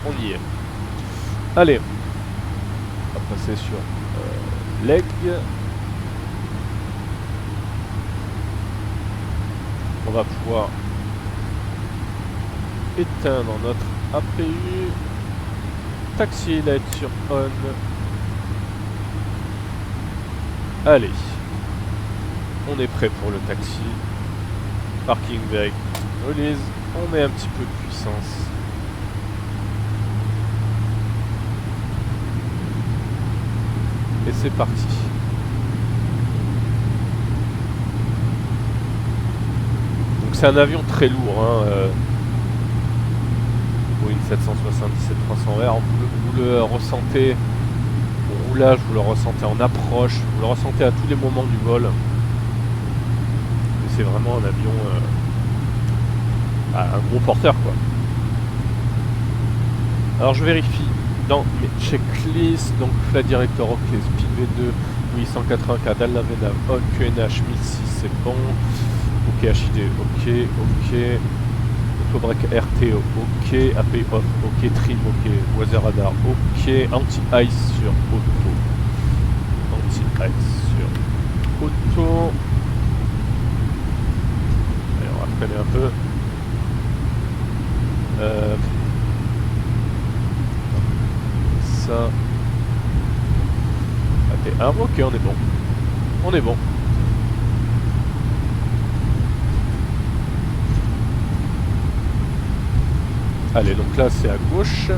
On y est. Allez, on va passer sur leg. On va pouvoir éteindre notre APU. Taxi light sur on. Allez. On est prêt pour le taxi. Parking brake release. On met un petit peu de puissance. Et c'est parti. C'est un avion très lourd, hein, Boeing 777-300R. Vous le ressentez au roulage, vous le ressentez en approche, vous le ressentez à tous les moments du vol. C'est vraiment un avion, un gros porteur, quoi. Alors je vérifie dans mes checklists, donc flight director ok, speedway 2, 884, Dalnavenav on, QNH 1006 c'est bon. Ok, HID, ok. Autobrake RTO, ok. API off, ok. Trim, ok. Weather radar, ok. Anti-ice sur auto. Anti-ice sur auto. Allez, on va freiner un peu. Ça. AT1, ok, on est bon. On est bon. Allez, donc là c'est à gauche.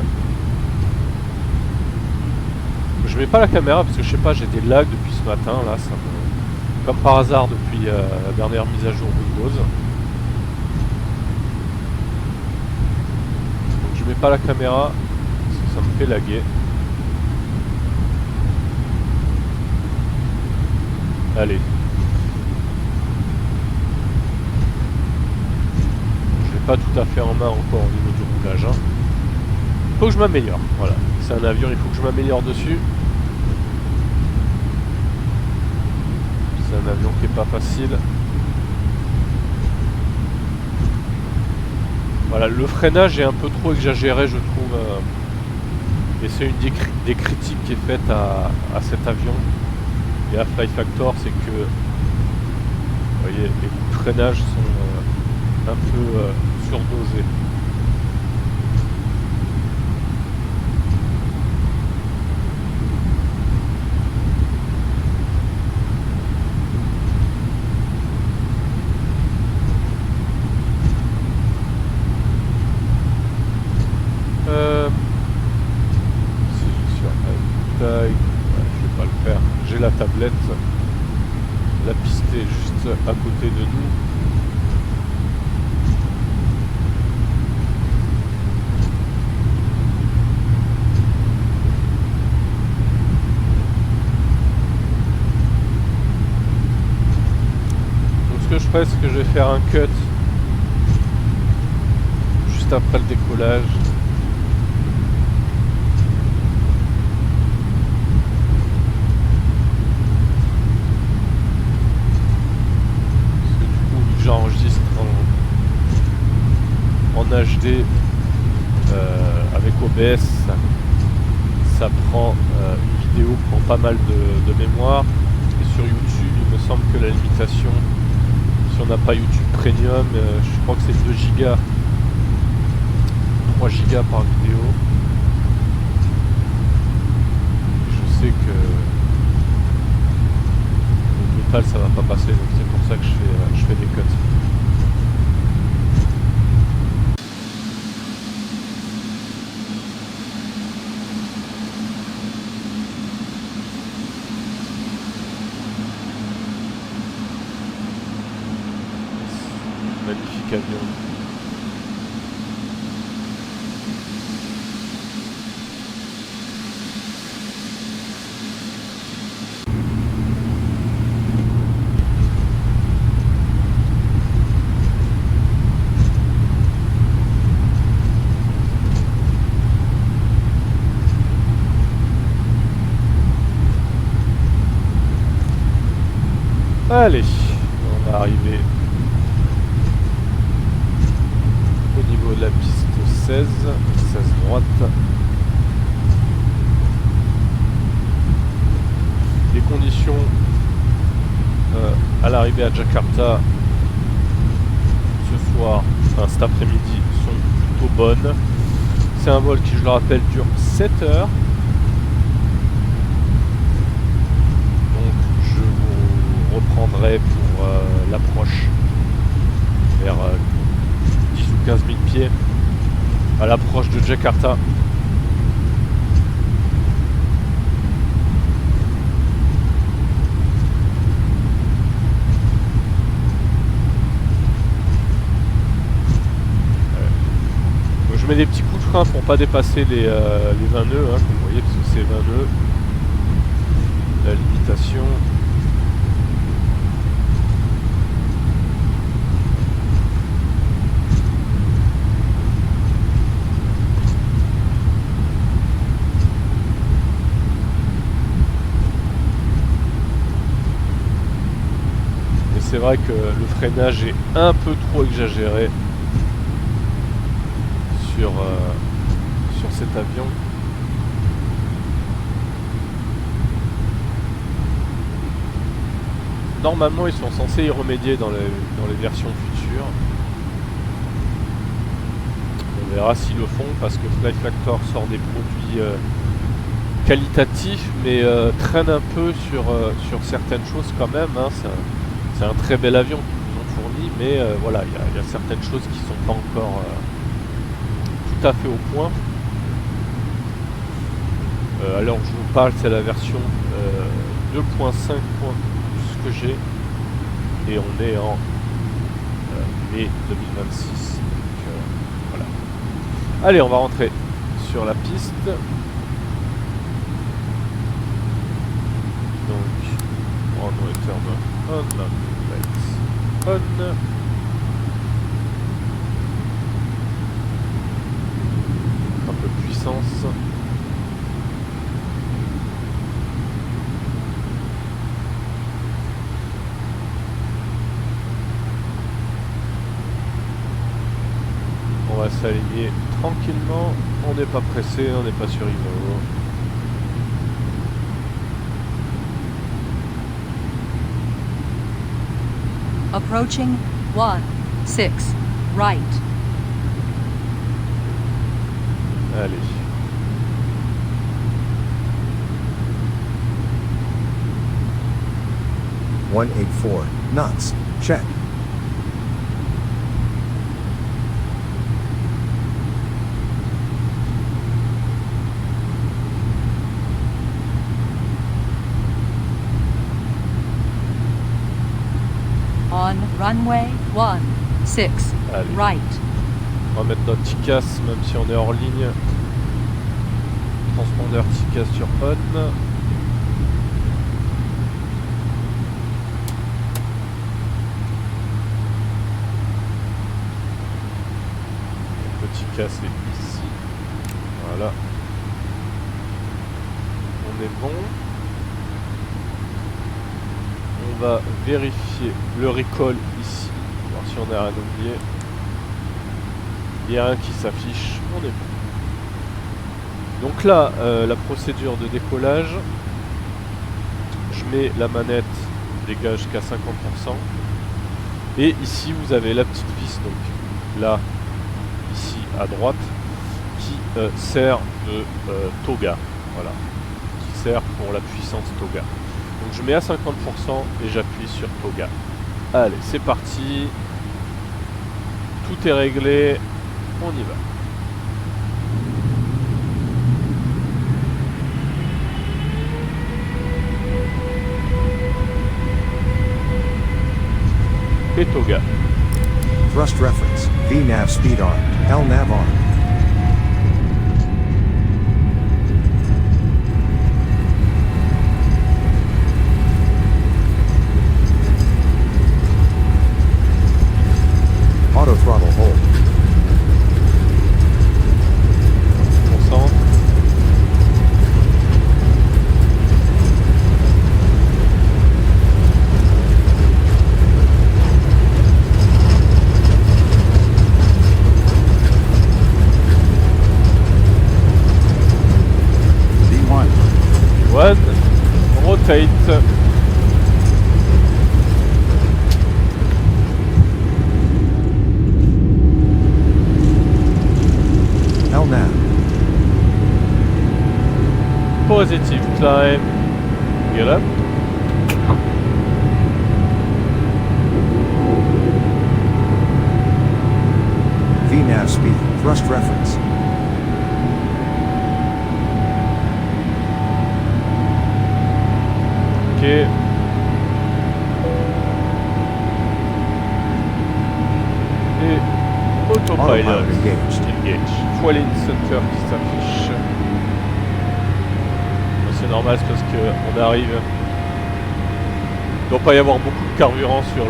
Je mets pas la caméra parce que je sais pas, j'ai des lags depuis ce matin là, ça me... comme par hasard depuis la dernière mise à jour Windows. Donc je mets pas la caméra parce que ça me fait laguer. Allez. Pas tout à fait en main encore au niveau du roulage. Hein. Faut que je m'améliore. Voilà. C'est un avion, il faut que je m'améliore dessus. un avion qui est pas facile. Voilà, le freinage est un peu trop exagéré, je trouve. Et c'est une des critiques qui est faite à cet avion et à Fly Factor, c'est que vous voyez, les coups de freinage sont un peu surdosés. Je vais pas le faire. J'ai la tablette. La piste est juste à côté de nous. Donc ce que je ferai, c'est que je vais faire un cut juste après le décollage. J'enregistre en HD avec OBS, ça prend une vidéo prend pas mal de mémoire, et sur YouTube il me semble que la limitation, si on n'a pas YouTube Premium, je crois que c'est 2 gigas, 3 gigas par vidéo. Et je sais que au total ça va pas passer, donc c'est pour ça que je fais des cuts. Magnifique avion. Allez, on va arriver au niveau de la piste 16 droite. Les conditions à l'arrivée à Jakarta ce soir, enfin cet après-midi, sont plutôt bonnes. C'est un vol qui, je le rappelle, dure 7 heures. Reprendrai pour l'approche vers 10 ou 15 000 pieds à l'approche de Jakarta. Donc je mets des petits coups de frein pour pas dépasser les 20 nœuds, hein, comme vous voyez, parce que c'est 20 nœuds la limitation. C'est vrai que le freinage est un peu trop exagéré sur cet avion. Normalement, ils sont censés y remédier dans les versions futures. On verra s'ils le font, parce que Fly Factor sort des produits qualitatifs, mais traîne un peu sur certaines choses quand même, hein. C'est un très bel avion qu'ils nous ont fourni, mais voilà, il y a certaines choses qui ne sont pas encore tout à fait au point. Alors je vous parle, c'est la version 2.5 que j'ai, et on est en mai 2026. Donc, voilà. Allez, on va rentrer sur la piste. Donc, on return on, let's on. Un peu de puissance. s'aligner tranquillement. On n'est pas pressé, on n'est pas sur Ivo. Approaching 1-6 right. Allez. .184 knots. Check. On runway 16 Allez. right. On va mettre notre TICAS même si on est hors ligne. Transpondeur TICAS sur on. Le TICAS est ici. Voilà. On est bon. On va vérifier le recall ici. Voir si on a rien oublié. Il n'y a rien qui s'affiche. On est bon. Donc là, la procédure de décollage. Je mets la manette dégage jusqu'à 50%. Et ici, vous avez la petite vis. Donc là, ici à droite, qui sert de toga. Voilà. Qui sert pour la puissance toga. Donc je mets à 50% et j'appuie sur toga. Allez, c'est parti. Tout est réglé. On y va. Et toga. Thrust reference. VNAV speed armed. LNAV armed. Auto throttle hold. Concentre. One. Rotate. LNAV. Positive climb. Get up. VNAV speed. Thrust reference. Ok. Et autopilot. Autopilot engaged. Engage. Fueling center qui s'affiche. C'est normal, c'est parce qu'on arrive. Il ne doit pas y avoir beaucoup de carburant sur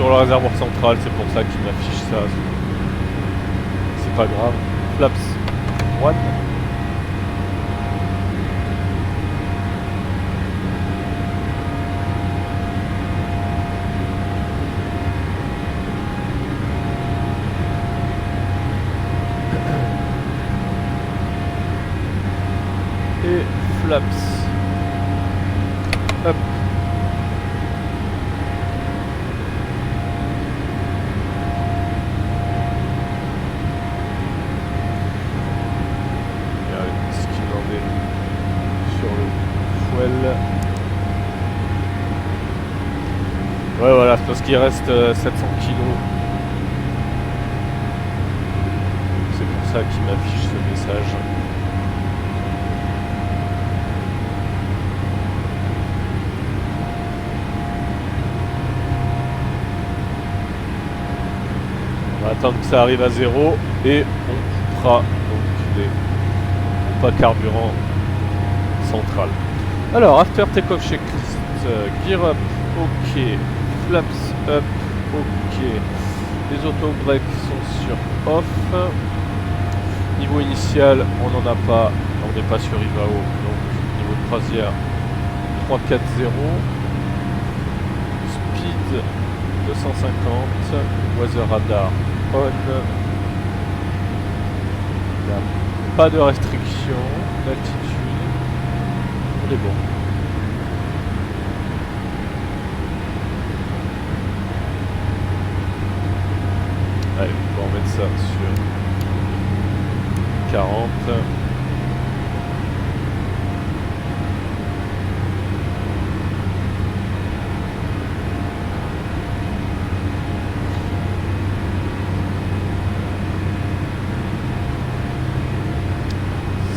le réservoir central, c'est pour ça qu'il m'affiche ça. C'est pas grave. Flaps 1. Et flaps up. Regardez ce qu'il en est sur le fuel. Ouais, voilà, c'est parce qu'il reste 700 kg. C'est pour ça qu'il m'affiche ce message. On va attendre que ça arrive à 0 et on coupera donc les pompes à carburant centrales. Alors, after takeoff checklist, gear up, ok, flaps up, ok, les auto-breaks sont sur off, niveau initial on n'en a pas, on n'est pas sur IVAO, donc niveau de croisière 340, speed 250, weather radar on. Là, pas de restriction d'altitude. On est bon. Allez, on va remettre ça sur 40.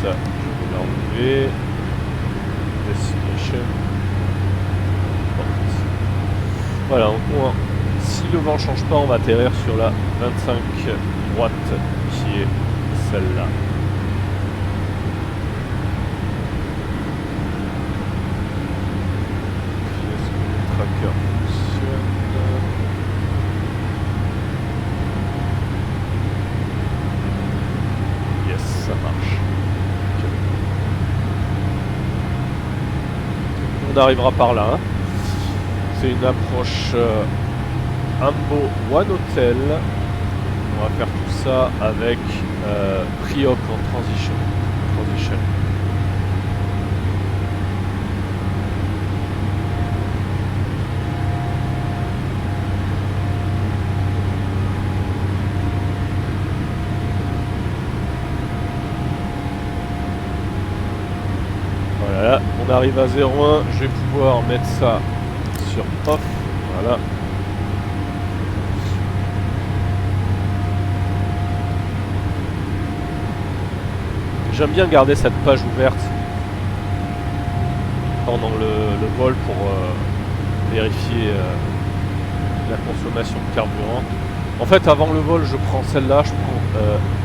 Ça, je vais l'enlever. Destination. Voilà, si le vent change pas, on va atterrir sur la 25 droite qui est celle-là. Est-ce que le tracker fonctionne? Yes, ça marche. Okay. On arrivera par là. Hein. C'est une approche Ambo One Hotel. On va faire tout ça avec Prioc en transition. Voilà, là, on arrive à 0,1. Je vais pouvoir mettre ça sur off. Voilà. J'aime bien garder cette page ouverte pendant le vol pour vérifier la consommation de carburant. En fait, avant le vol, je prends celle-là, je prends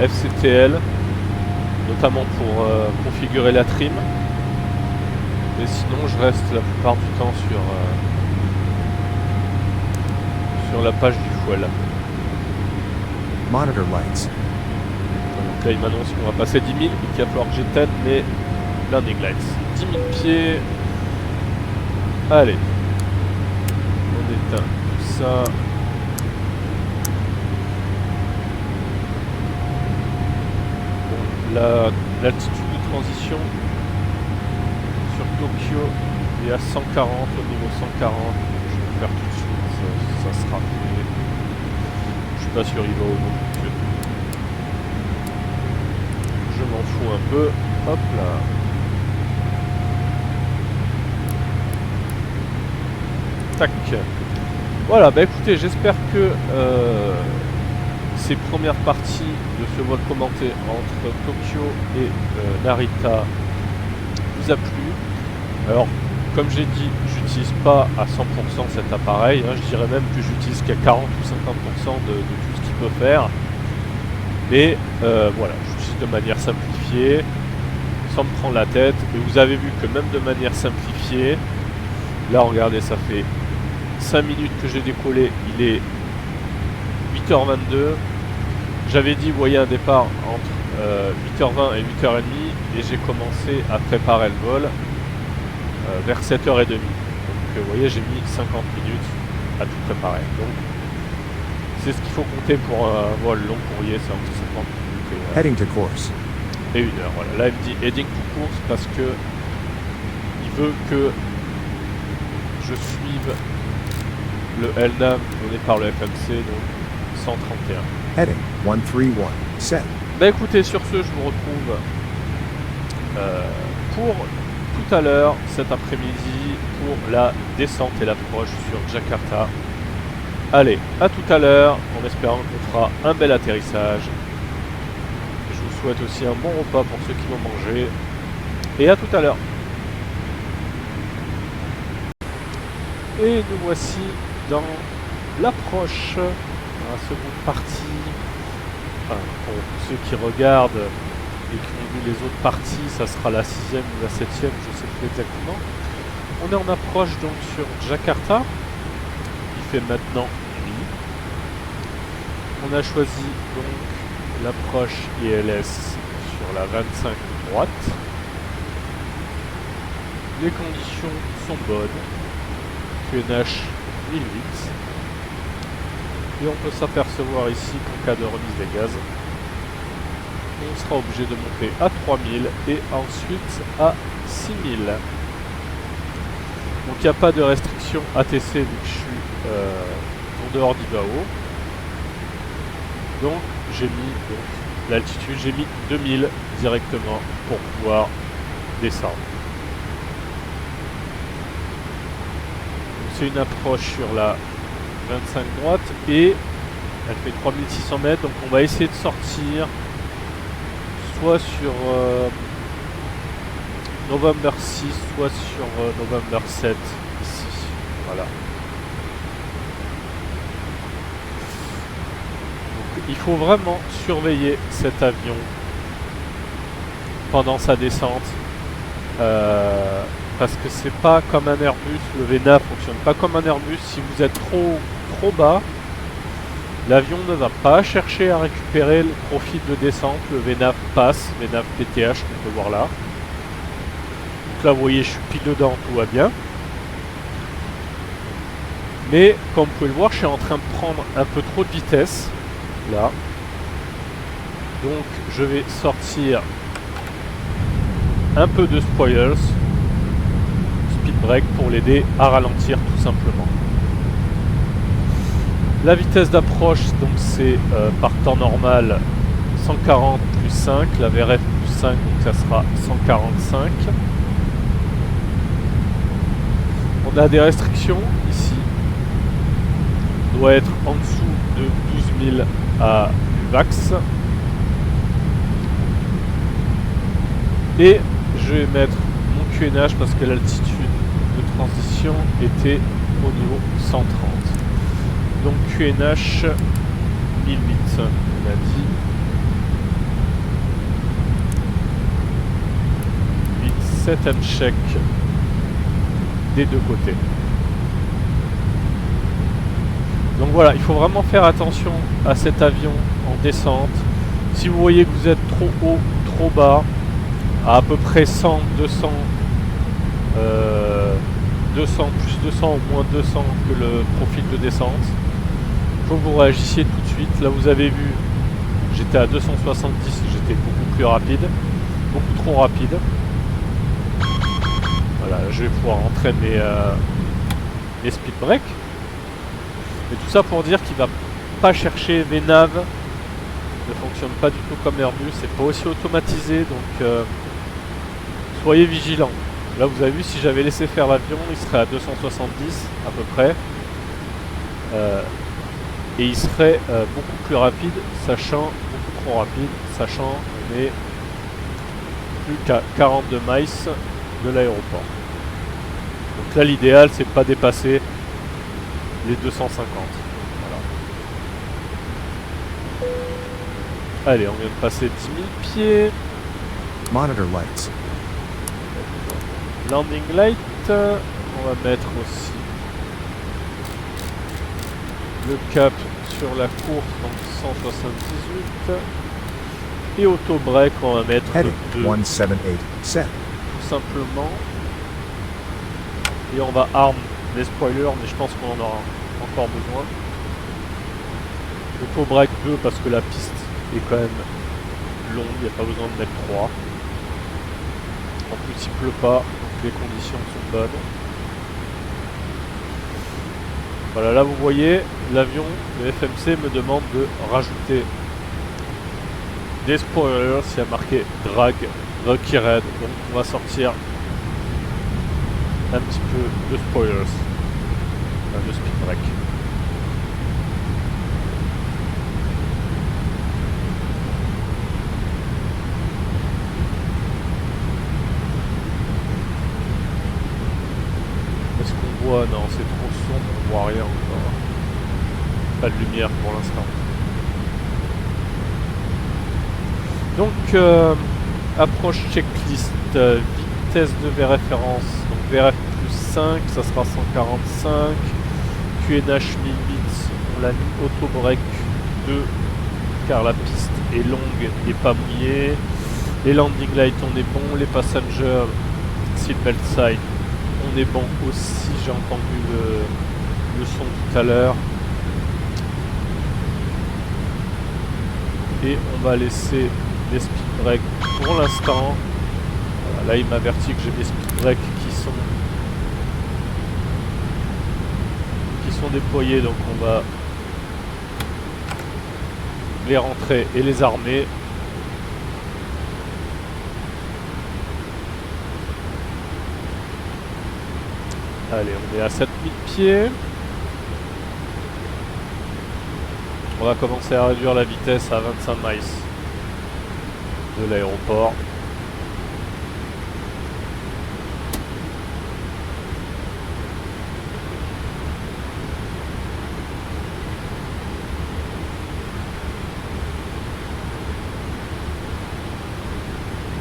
FCTL, notamment pour configurer la trim. Et sinon, je reste la plupart du temps sur la page du fuel. Monitor lights. Donc là, il m'annonce qu'on va passer 10 000 et qu'il va falloir que j'éteigne mes landing lights. 10 000 pieds. Allez. On éteint tout ça. Bon, l'altitude de transition sur Tokyo est à 140, au niveau 140. Je vais le faire tout de suite, ça sera fait. Je suis pas sûr il va au bout. Je m'en fous un peu. Hop là. Tac. Voilà, bah écoutez, j'espère que ces premières parties de ce vol commenté entre Tokyo et Narita vous a plu. Alors, comme j'ai dit, j'utilise pas à 100% cet appareil. Hein, je dirais même que j'utilise qu'à 40 ou 50% de tout ce qu'il peut faire. Mais voilà, j'utilise de manière simplifiée, sans me prendre la tête. Et vous avez vu que même de manière simplifiée, là regardez, ça fait 5 minutes que j'ai décollé, il est 8h22. J'avais dit, vous voyez, un départ entre 8h20 et 8h30 et j'ai commencé à préparer le vol vers 7h30. Donc vous voyez, j'ai mis 50 minutes à tout préparer. Donc c'est ce qu'il faut compter pour un vol long courrier, c'est entre 50 minutes Heading to course. et 1 heure. Voilà. Là, il me dit heading to course parce que il veut que je suive le LNAV donné par le FMC, donc 131. Heading 131. Set. Bah écoutez, sur ce, je vous retrouve pour tout à l'heure, cet après-midi, pour la descente et l'approche sur Jakarta. Allez, à tout à l'heure, en espérant qu'on fera un bel atterrissage. Je vous souhaite aussi un bon repas pour ceux qui vont manger. Et à tout à l'heure. Et nous voici dans l'approche, la seconde partie. Enfin, pour ceux qui regardent et qui ont vu les autres parties, ça sera la 6e ou la 7e, je ne sais plus exactement. On est en approche donc sur Jakarta. Il fait maintenant nuit. On a choisi donc l'approche ILS sur la 25 droite. Les conditions sont bonnes. QNH 1008. Et on peut s'apercevoir ici qu'en cas de remise des gaz, on sera obligé de monter à 3000 et ensuite à 6000. Donc il n'y a pas de restriction ATC vu que je suis en dehors d'Ibao. Donc j'ai mis l'altitude, j'ai mis 2000 directement pour pouvoir descendre. C'est une approche sur la 25 droite et elle fait 3600 mètres, donc on va essayer de sortir soit sur November 6, soit sur November 7 ici, voilà. Donc, il faut vraiment surveiller cet avion pendant sa descente parce que c'est pas comme un Airbus, le VNAV fonctionne pas comme un Airbus. Si vous êtes trop bas, l'avion ne va pas chercher à récupérer le profil de descente, le VNAV passe, VNAV PTH qu'on peut voir là. Donc là vous voyez je suis pile dedans, tout va bien. Mais comme vous pouvez le voir, je suis en train de prendre un peu trop de vitesse, là. Donc je vais sortir un peu de spoilers, speed brake pour l'aider à ralentir tout simplement. La vitesse d'approche, donc c'est par temps normal 140 plus 5, la VRF plus 5, donc ça sera 145. On a des restrictions ici. On doit être en dessous de 12 000 à l'UVAX. Et je vais mettre mon QNH parce que l'altitude de transition était au niveau 130. Donc QNH 1008, on a dit. 7ème check des deux côtés. Donc voilà, il faut vraiment faire attention à cet avion en descente. Si vous voyez que vous êtes trop haut, trop bas, à peu près 100, 200, 200, plus 200 ou moins 200 que le profil de descente, il faut que vous réagissiez tout de suite. Là vous avez vu, j'étais à 270, j'étais beaucoup plus rapide, beaucoup trop rapide. Voilà, je vais pouvoir rentrer mes speed breaks. Et tout ça pour dire qu'il va pas chercher VNAV, ne fonctionne pas du tout comme Airbus, c'est pas aussi automatisé, donc soyez vigilants. Là vous avez vu, si j'avais laissé faire l'avion, il serait à 270 à peu près. Et il serait beaucoup plus rapide, sachant, beaucoup trop rapide, sachant qu'on est plus qu'à 42 miles de l'aéroport. Donc là l'idéal c'est de pas dépasser les 250. Voilà. Allez, on vient de passer 10 000 pieds. Monitor lights. Landing light, on va mettre aussi le cap sur la course, donc 178. Et auto break, on va mettre Heading 2 178 set. tout simplement. Et on va arm les spoilers, mais je pense qu'on en aura encore besoin. Auto break 2 parce que la piste est quand même longue, il n'y a pas besoin de mettre 3. En plus il pleut pas, donc les conditions sont bonnes. Voilà, là vous voyez, l'avion, le FMC me demande de rajouter des spoilers, il y a marqué drag, Rocky Red, donc on va sortir un petit peu de spoilers, de speed break. Est-ce qu'on voit? Non, c'est trop sombre, on voit rien encore. Pas de lumière pour l'instant. Donc, approche checklist, vitesse de référence. Donc VRF plus 5, ça sera 145. QNH 1008, on l'a mis auto break 2 car la piste est longue et pas mouillée. Les landing lights on est bon, les passengers seatbelt sign on est bon aussi, j'ai entendu le son tout à l'heure. et on va laisser les speed breaks pour l'instant. Voilà, là il m'avertit que j'ai mes speed breaks qui sont déployés, donc on va les rentrer et les armer. Allez, on est à 7000 pieds. On va commencer à réduire la vitesse à 25 miles de l'aéroport.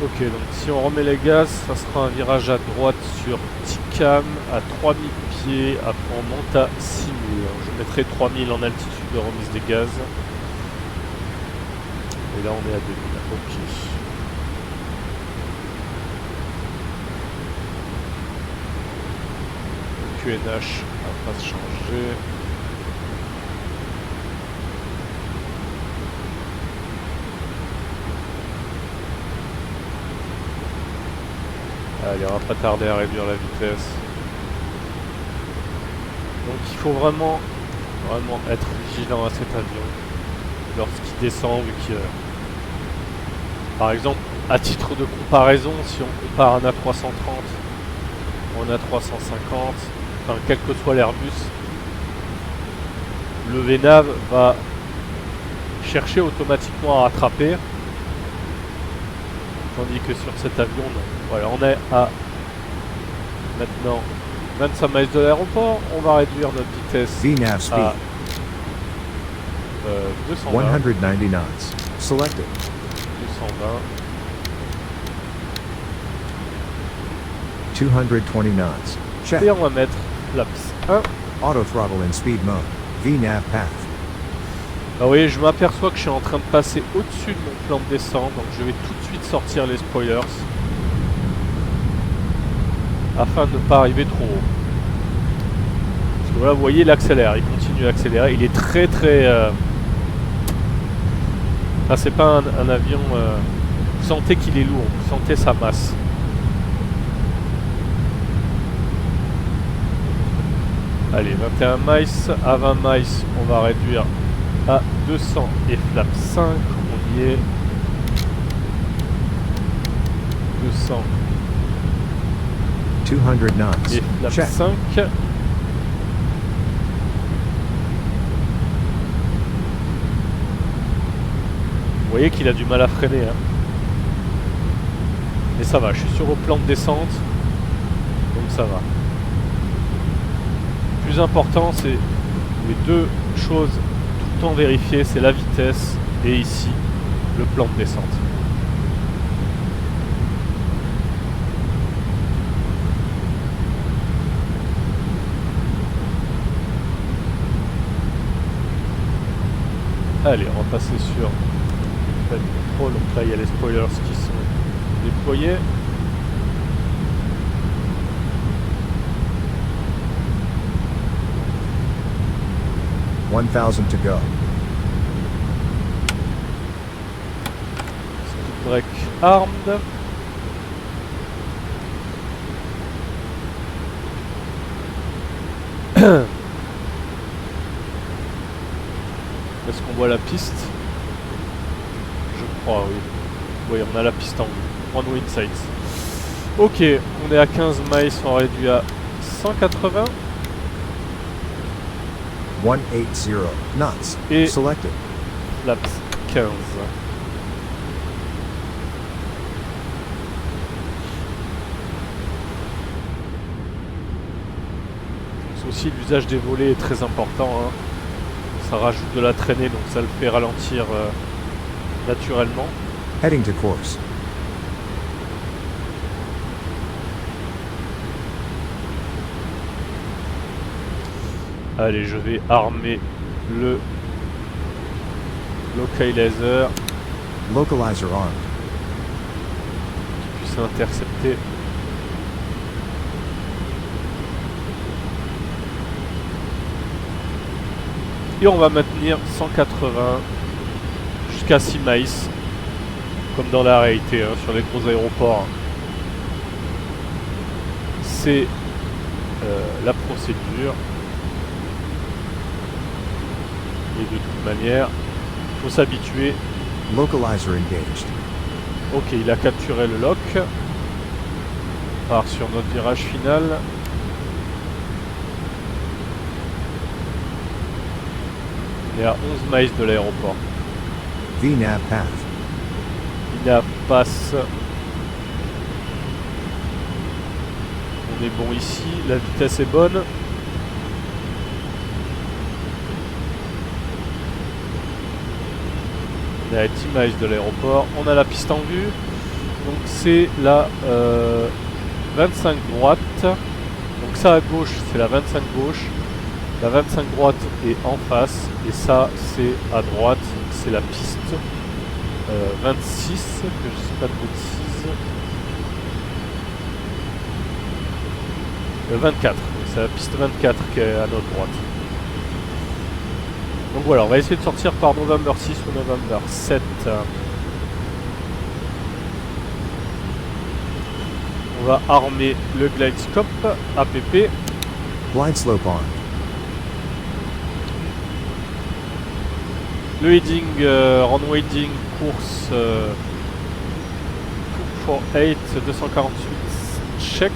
Ok, donc si on remet les gaz, ça sera un virage à droite sur Tikam à 3000 pieds, après on monte à 6000. Je mettrai 3000 en altitude de remise des gaz. Et là on est à 2000, ok. Le QNH va pas se changer. Allez, on va pas tarder à réduire la vitesse. Donc il faut vraiment être vigilant à cet avion lorsqu'il descend, vu que par exemple, à titre de comparaison, si on compare un A330 ou un A350, enfin quel que soit l'Airbus, le VNAV va chercher automatiquement à rattraper, tandis que sur cet avion, non. Voilà, on est à maintenant 25 miles de l'aéroport. On va réduire notre vitesse VNAV speed. à 220. 190 knots. Selected. 220. 220 knots. Check. Et on va mettre flaps 1. Auto throttle in speed mode. VNAV path. Ah oui, je m'aperçois que je suis en train de passer au-dessus de mon plan de descente, donc je vais tout de suite sortir les spoilers afin de ne pas arriver trop haut. Parce que voilà, vous voyez, il accélère, il continue à accélérer, il est très très... Enfin, c'est pas un avion... Vous sentez qu'il est lourd, vous sentez sa masse. Allez, 21 miles, à 20 miles, on va réduire à 200 et flap 5, on y est. 200 200 knots. et flap Check. 5. Vous voyez qu'il a du mal à freiner, hein. Mais ça va, je suis sur au plan de descente, donc ça va. Le plus important, c'est les deux choses tout le temps vérifiées, c'est la vitesse et ici, le plan de descente. Allez, on va passer sur le contrôle. Donc là, il y a les spoilers qui sont déployés. To go. Speed break armed. Est-ce qu'on voit la piste? Je crois, oui. Oui, on a la piste en vue. On wind sights. Ok, on est à 15 miles, on réduit à 180. 180 knots. Et- Selected. Flaps 15. C'est aussi l'usage des volets est très important, hein. Ça rajoute de la traînée, donc ça le fait ralentir naturellement. Heading to course. Allez, je vais armer le localizer Localizer armed. qui puisse intercepter. Et on va maintenir 180 jusqu'à jusqu'à 6 miles, comme dans la réalité, hein, sur les gros aéroports. C'est la procédure. Et de toute manière, il faut s'habituer. Localizer engaged. Ok, il a capturé le lock. On part sur notre virage final. On est à 11 miles de l'aéroport. VNAV path. VNAV passe. On est bon ici, la vitesse est bonne. On est à 10 miles de l'aéroport. On a la piste en vue. Donc c'est la 25 droite. Donc ça à gauche, c'est la 25 gauche. La 25 droite est en face. Et ça, c'est à droite. C'est la piste 26. Que je sais pas de bêtises. 24. C'est la piste 24 qui est à notre droite. Donc voilà, on va essayer de sortir par November 6 ou November 7. On va armer le glide scope APP. Glide slope armed. Le heading, runway heading, course 248, 248, check.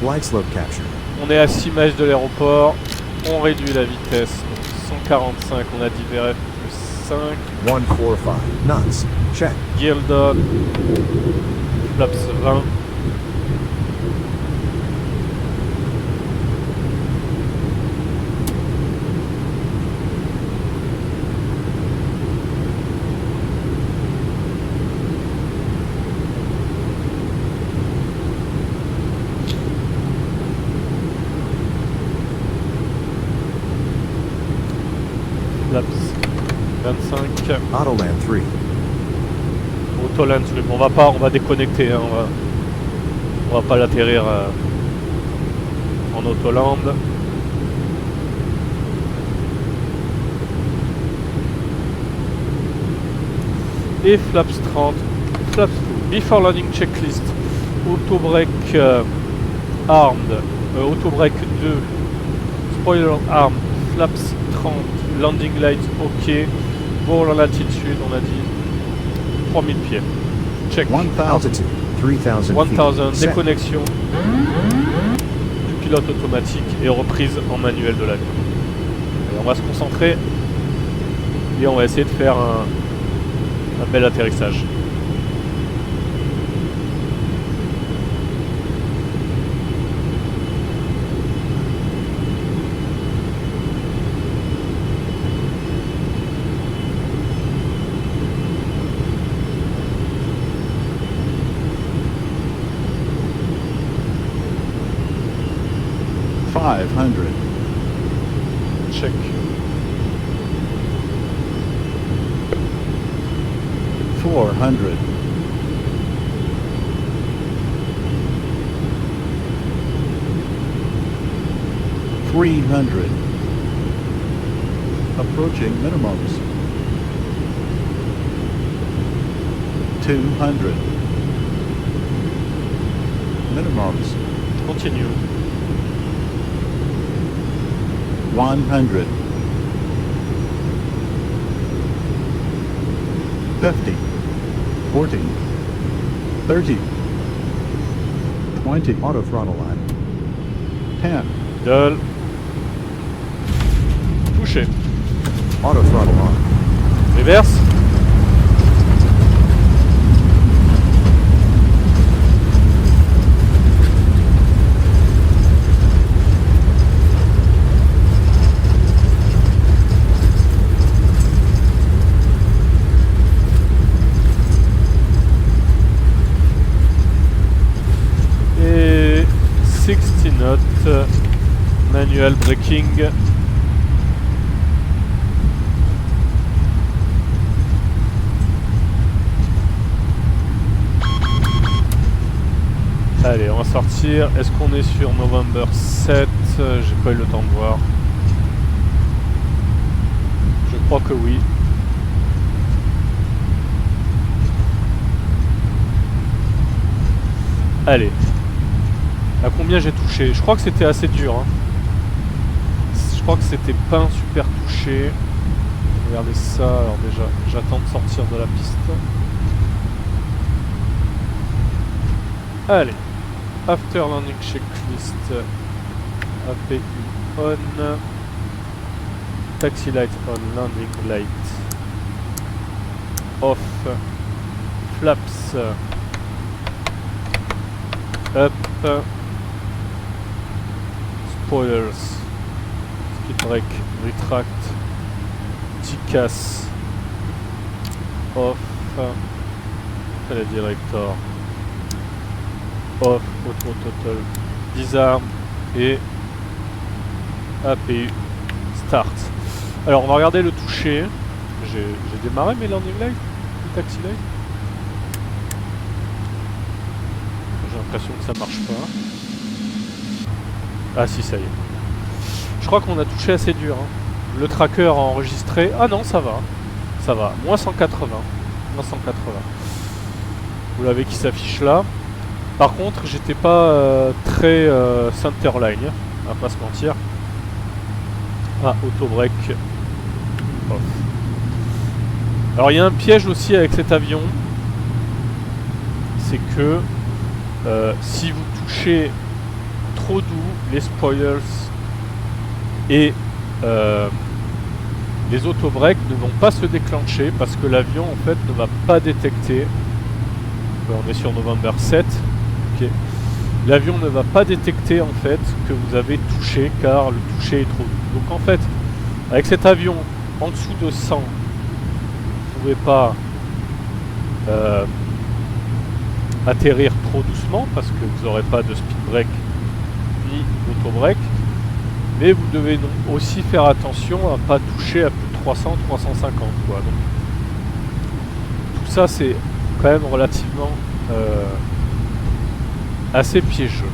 Glide slope captured. On est à 6 miles de l'aéroport, on réduit la vitesse, donc 145, on a dit VRF plus 5. 145 knots. Check. Gilda, flaps 20. Flaps 25. Autoland 3. Autoland, on va déconnecter, hein, on va pas l'atterrir en Autoland. Et flaps 30, flaps 2, before landing checklist, auto brake armed, auto brake 2, spoiler armed, flaps 30, landing lights ok, vol en altitude, on a dit 3000 pieds. Check. Altitude 3000 1000, feet. déconnexion du pilote automatique et reprise en manuel de l'avion. On va se concentrer et on va essayer de faire un bel atterrissage. Check. Approaching minimums. 200. Minimums. Continue. 100. 50. 40. 30. 20. Auto throttle on. 10. Idle. Touché. Auto throttle on. Reverse. Et 60 knots. Manual braking. Allez, on va sortir. Est-ce qu'on est sur November 7? J'ai pas eu le temps de voir. crois que oui. Allez. À combien j'ai touché? Je crois que c'était assez dur. Hein. Je crois que c'était pas un super touché. Regardez ça. Alors déjà, j'attends de sortir de la piste. Allez. After landing checklist. APU on. Taxi light on, landing light off. Flaps up. Spoilers. Speed brake. Retract. TCAS off. Director off. Auto total. Disarm. Et APU start. Alors on va regarder le toucher. J'ai démarré mes landing lights, les taxi lights. J'ai l'impression que ça marche pas. Ah si, ça y est. Je crois qu'on a touché assez dur. Hein. Le tracker a enregistré. Ah non, ça va. Ça va. Moins 180. Moins 180. Vous l'avez qui s'affiche là. Par contre, j'étais pas très centerline. On va pas se mentir. Ah, auto-break off. Alors il y a un piège aussi avec cet avion. C'est que si vous touchez trop doux les spoilers et les auto-breaks ne vont pas se déclencher parce que l'avion en fait ne va pas détecter. On est sur November 7. Okay. L'avion ne va pas détecter en fait que vous avez touché car le toucher est trop doux. Donc en fait, avec cet avion en dessous de 100, vous ne pouvez pas atterrir trop doucement parce que vous n'aurez pas de speed brake ni d'auto break. Mais vous devez donc aussi faire attention à ne pas toucher à plus de 300, 350 quoi. Donc, tout ça c'est quand même relativement assez piégeux.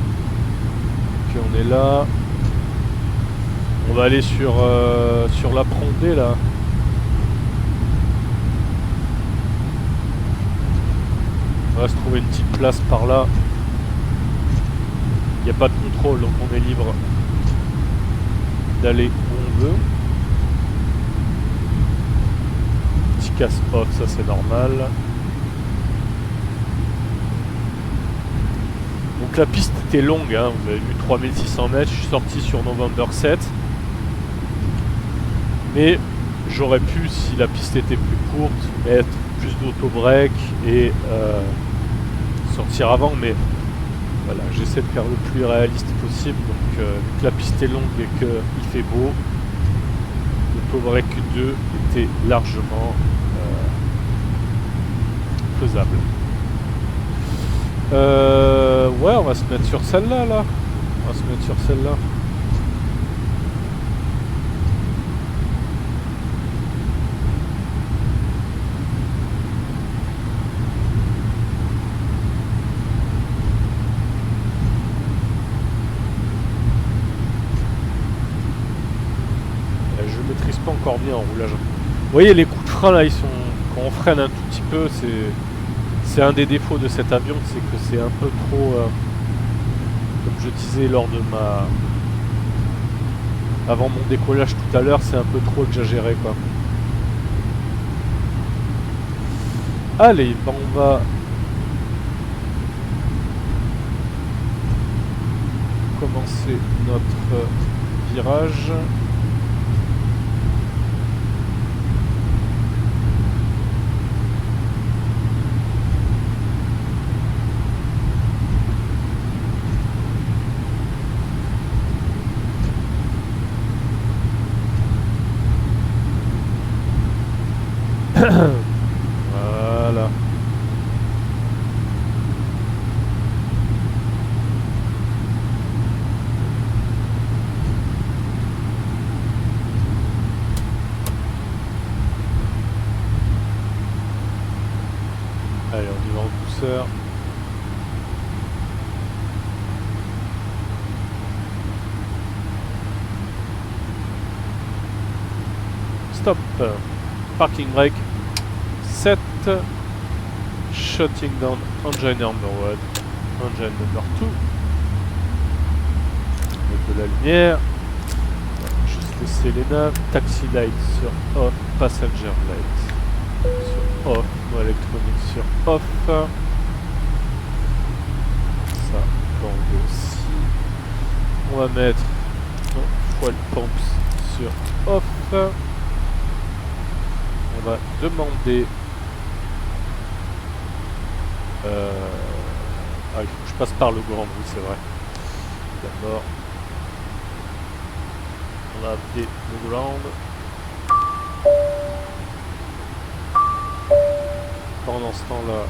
Puis on est là. On va aller sur la Prondée là. On va se trouver une petite place par là. Il n'y a pas de contrôle donc on est libre d'aller où on veut. Petit casse off, ça c'est normal. Donc la piste était longue, hein, vous avez vu 3600 mètres, je suis sorti sur November 7. Mais j'aurais pu, si la piste était plus courte, mettre plus d'auto-break et sortir avant, mais voilà, j'essaie de faire le plus réaliste possible. Donc vu que la piste est longue et qu'il fait beau, l'auto-break 2 était largement faisable. Ouais, on va se mettre sur celle-là, là. On va se mettre sur celle-là. Je maîtrise pas encore bien en roulage. Vous voyez, les coups de frein, là, ils sont... Quand on freine un tout petit peu, c'est un des défauts de cet avion, c'est que c'est un peu trop, comme je disais lors de avant mon décollage tout à l'heure, c'est un peu trop exagéré quoi. Allez, ben on va commencer notre virage. Voilà. Stop. Parking brake. Set. Shutting down engine number 1. Engine number 2. Mettre de la lumière. Juste laisser les naves. Taxi light sur off. Passenger light sur off. Mode électronique sur off. Ça dans le aussi. On va mettre fuel pumps sur off. On va demander il faut que je passe par le grand bout, c'est vrai. D'abord, on va appeler le ground. Pendant ce temps-là,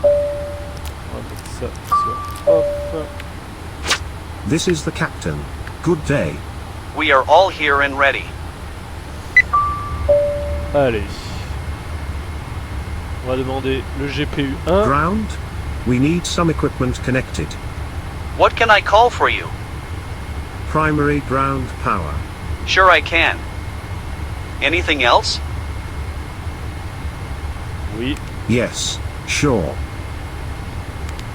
on va mettre ça sur off. This is the captain. Good day. We are all here and ready. Allez. On va demander le GPU 1. Ground? We need some equipment connected. What can I call for you? Primary ground power. Sure I can. Anything else? Oui. Yes, sure.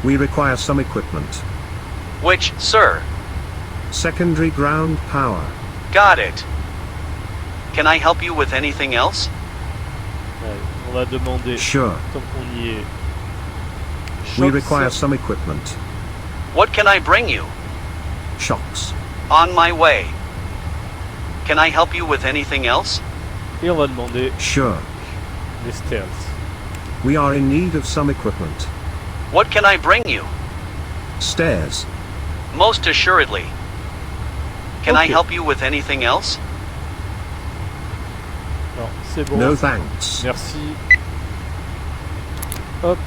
We require some equipment. Which, sir? Secondary ground power. Got it. Can I help you with anything else? Allez, on va demander, Sure. tant qu'on y est, We shocks. require some equipment. What can I bring you? Shocks. On my way. Can I help you with anything else? Et on va demander Sure. les stairs. We are in need of some equipment. What can I bring you? Stairs. Most assuredly. Can I Okay. help you with anything else? Non, c'est bon. No thanks. Merci. Hop.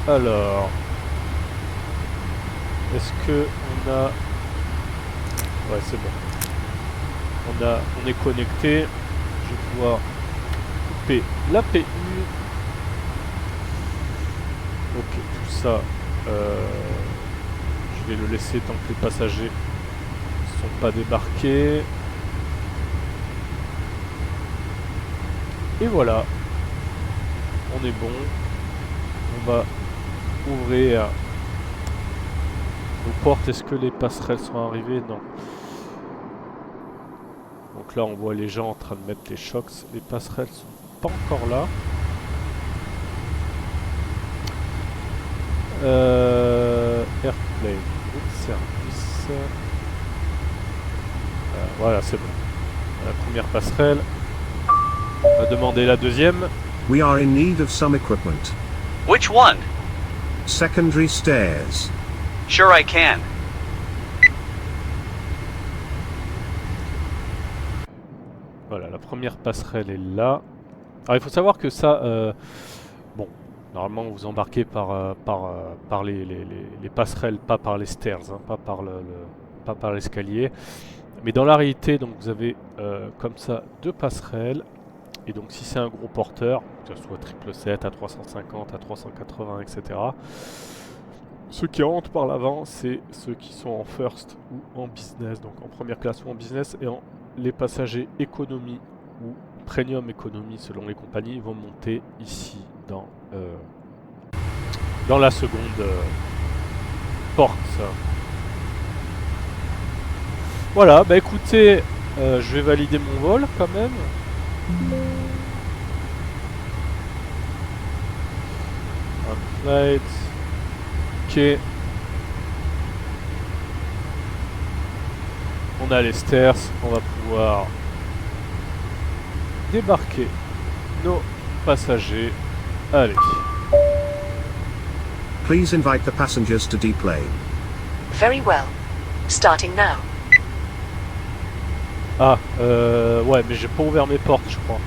Alors. Est-ce que on a... Ouais, c'est bon. On est connecté. Je vais pouvoir couper l'APU. Ok, tout ça. Je vais le laisser tant que les passagers ne sont pas débarqués. Et voilà. On est bon. On va ouvrir nos portes. Est-ce que les passerelles sont arrivées? Non. Donc là, on voit les gens en train de mettre les shocks. Les passerelles sont pas encore là. Airplane. Service. Voilà, c'est bon. La première passerelle. On va demander la deuxième. We are in need of some equipment. Which one? Secondary stairs. Sure I can. Voilà, la première passerelle est là. Alors il faut savoir que ça, bon, normalement vous embarquez par les passerelles, pas par les stairs, hein, pas par l'escalier. Mais dans la réalité, donc vous avez comme ça deux passerelles. Et donc si c'est un gros porteur, que ce soit 777, A350, A380, etc. Ceux qui rentrent par l'avant, c'est ceux qui sont en first ou en business, donc en première classe ou en business, et les passagers économie ou premium économie selon les compagnies vont monter ici dans la seconde porte. Voilà, bah écoutez, je vais valider mon vol quand même. Un flight. Ok. On a les stairs, on va pouvoir débarquer nos passagers. Allez. Please invite the passengers to deplane. Very well. Starting now. Ah, ouais, mais j'ai pas ouvert mes portes, je crois.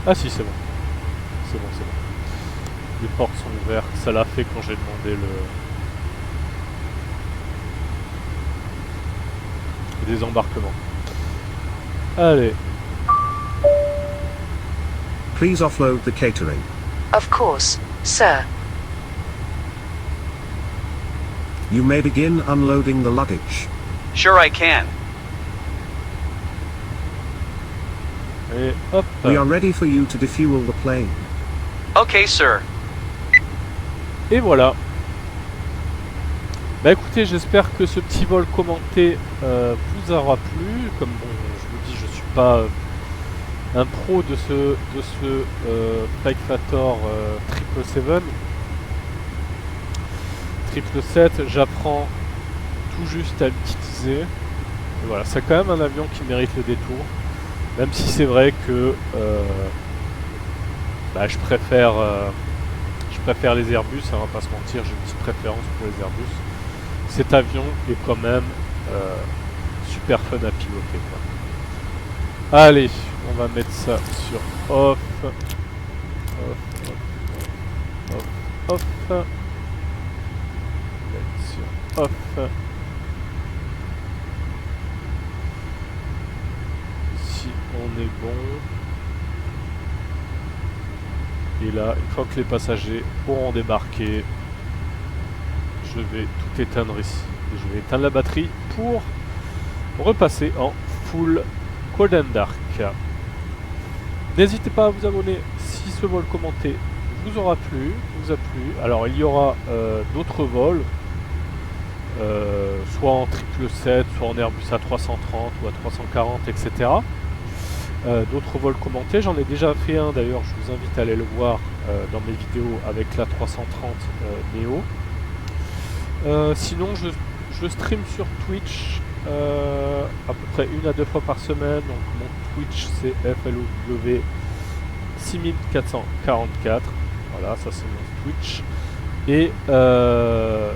Ah si, c'est bon. C'est bon, c'est bon. Les portes sont ouvertes, ça l'a fait quand j'ai demandé le désembarquement. Allez. Please offload the catering. Of course, sir. You may begin unloading the luggage. Sure I can. Et hop. We are ready for you to defuel the plane. Okay, sir. Et voilà. Bah écoutez, j'espère que ce petit vol commenté vous aura plu. Comme bon, je vous dis, je suis pas un pro de ce Fightfator 777. J'apprends tout juste à l'utiliser. Et voilà, c'est quand même un avion qui mérite le détour. Même si c'est vrai que bah, je préfère les Airbus, on va pas se mentir, j'ai une petite préférence pour les Airbus. Cet avion est quand même super fun à piloter, quoi. Allez, on va mettre ça sur off. Off. Mettre sur off. Si on est bon. Et là, une fois que les passagers auront débarqué, je vais tout éteindre ici. Et je vais éteindre la batterie pour repasser en full cold and dark. N'hésitez pas à vous abonner si ce vol commenté vous aura plu, vous a plu. Alors il y aura d'autres vols, soit en 777, soit en Airbus A330 ou A340, etc. D'autres vols commentés, j'en ai déjà fait un d'ailleurs, je vous invite à aller le voir dans mes vidéos avec l'A330 Neo. Sinon je stream sur Twitch à peu près 1 à 2 fois par semaine. Donc mon Twitch c'est FLOW 6444. Voilà, ça c'est mon Twitch. Et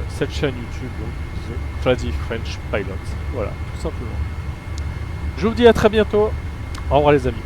cette chaîne YouTube, donc The Crazy French Pilot. Voilà, tout simplement. Je vous dis à très bientôt. Au revoir les amis.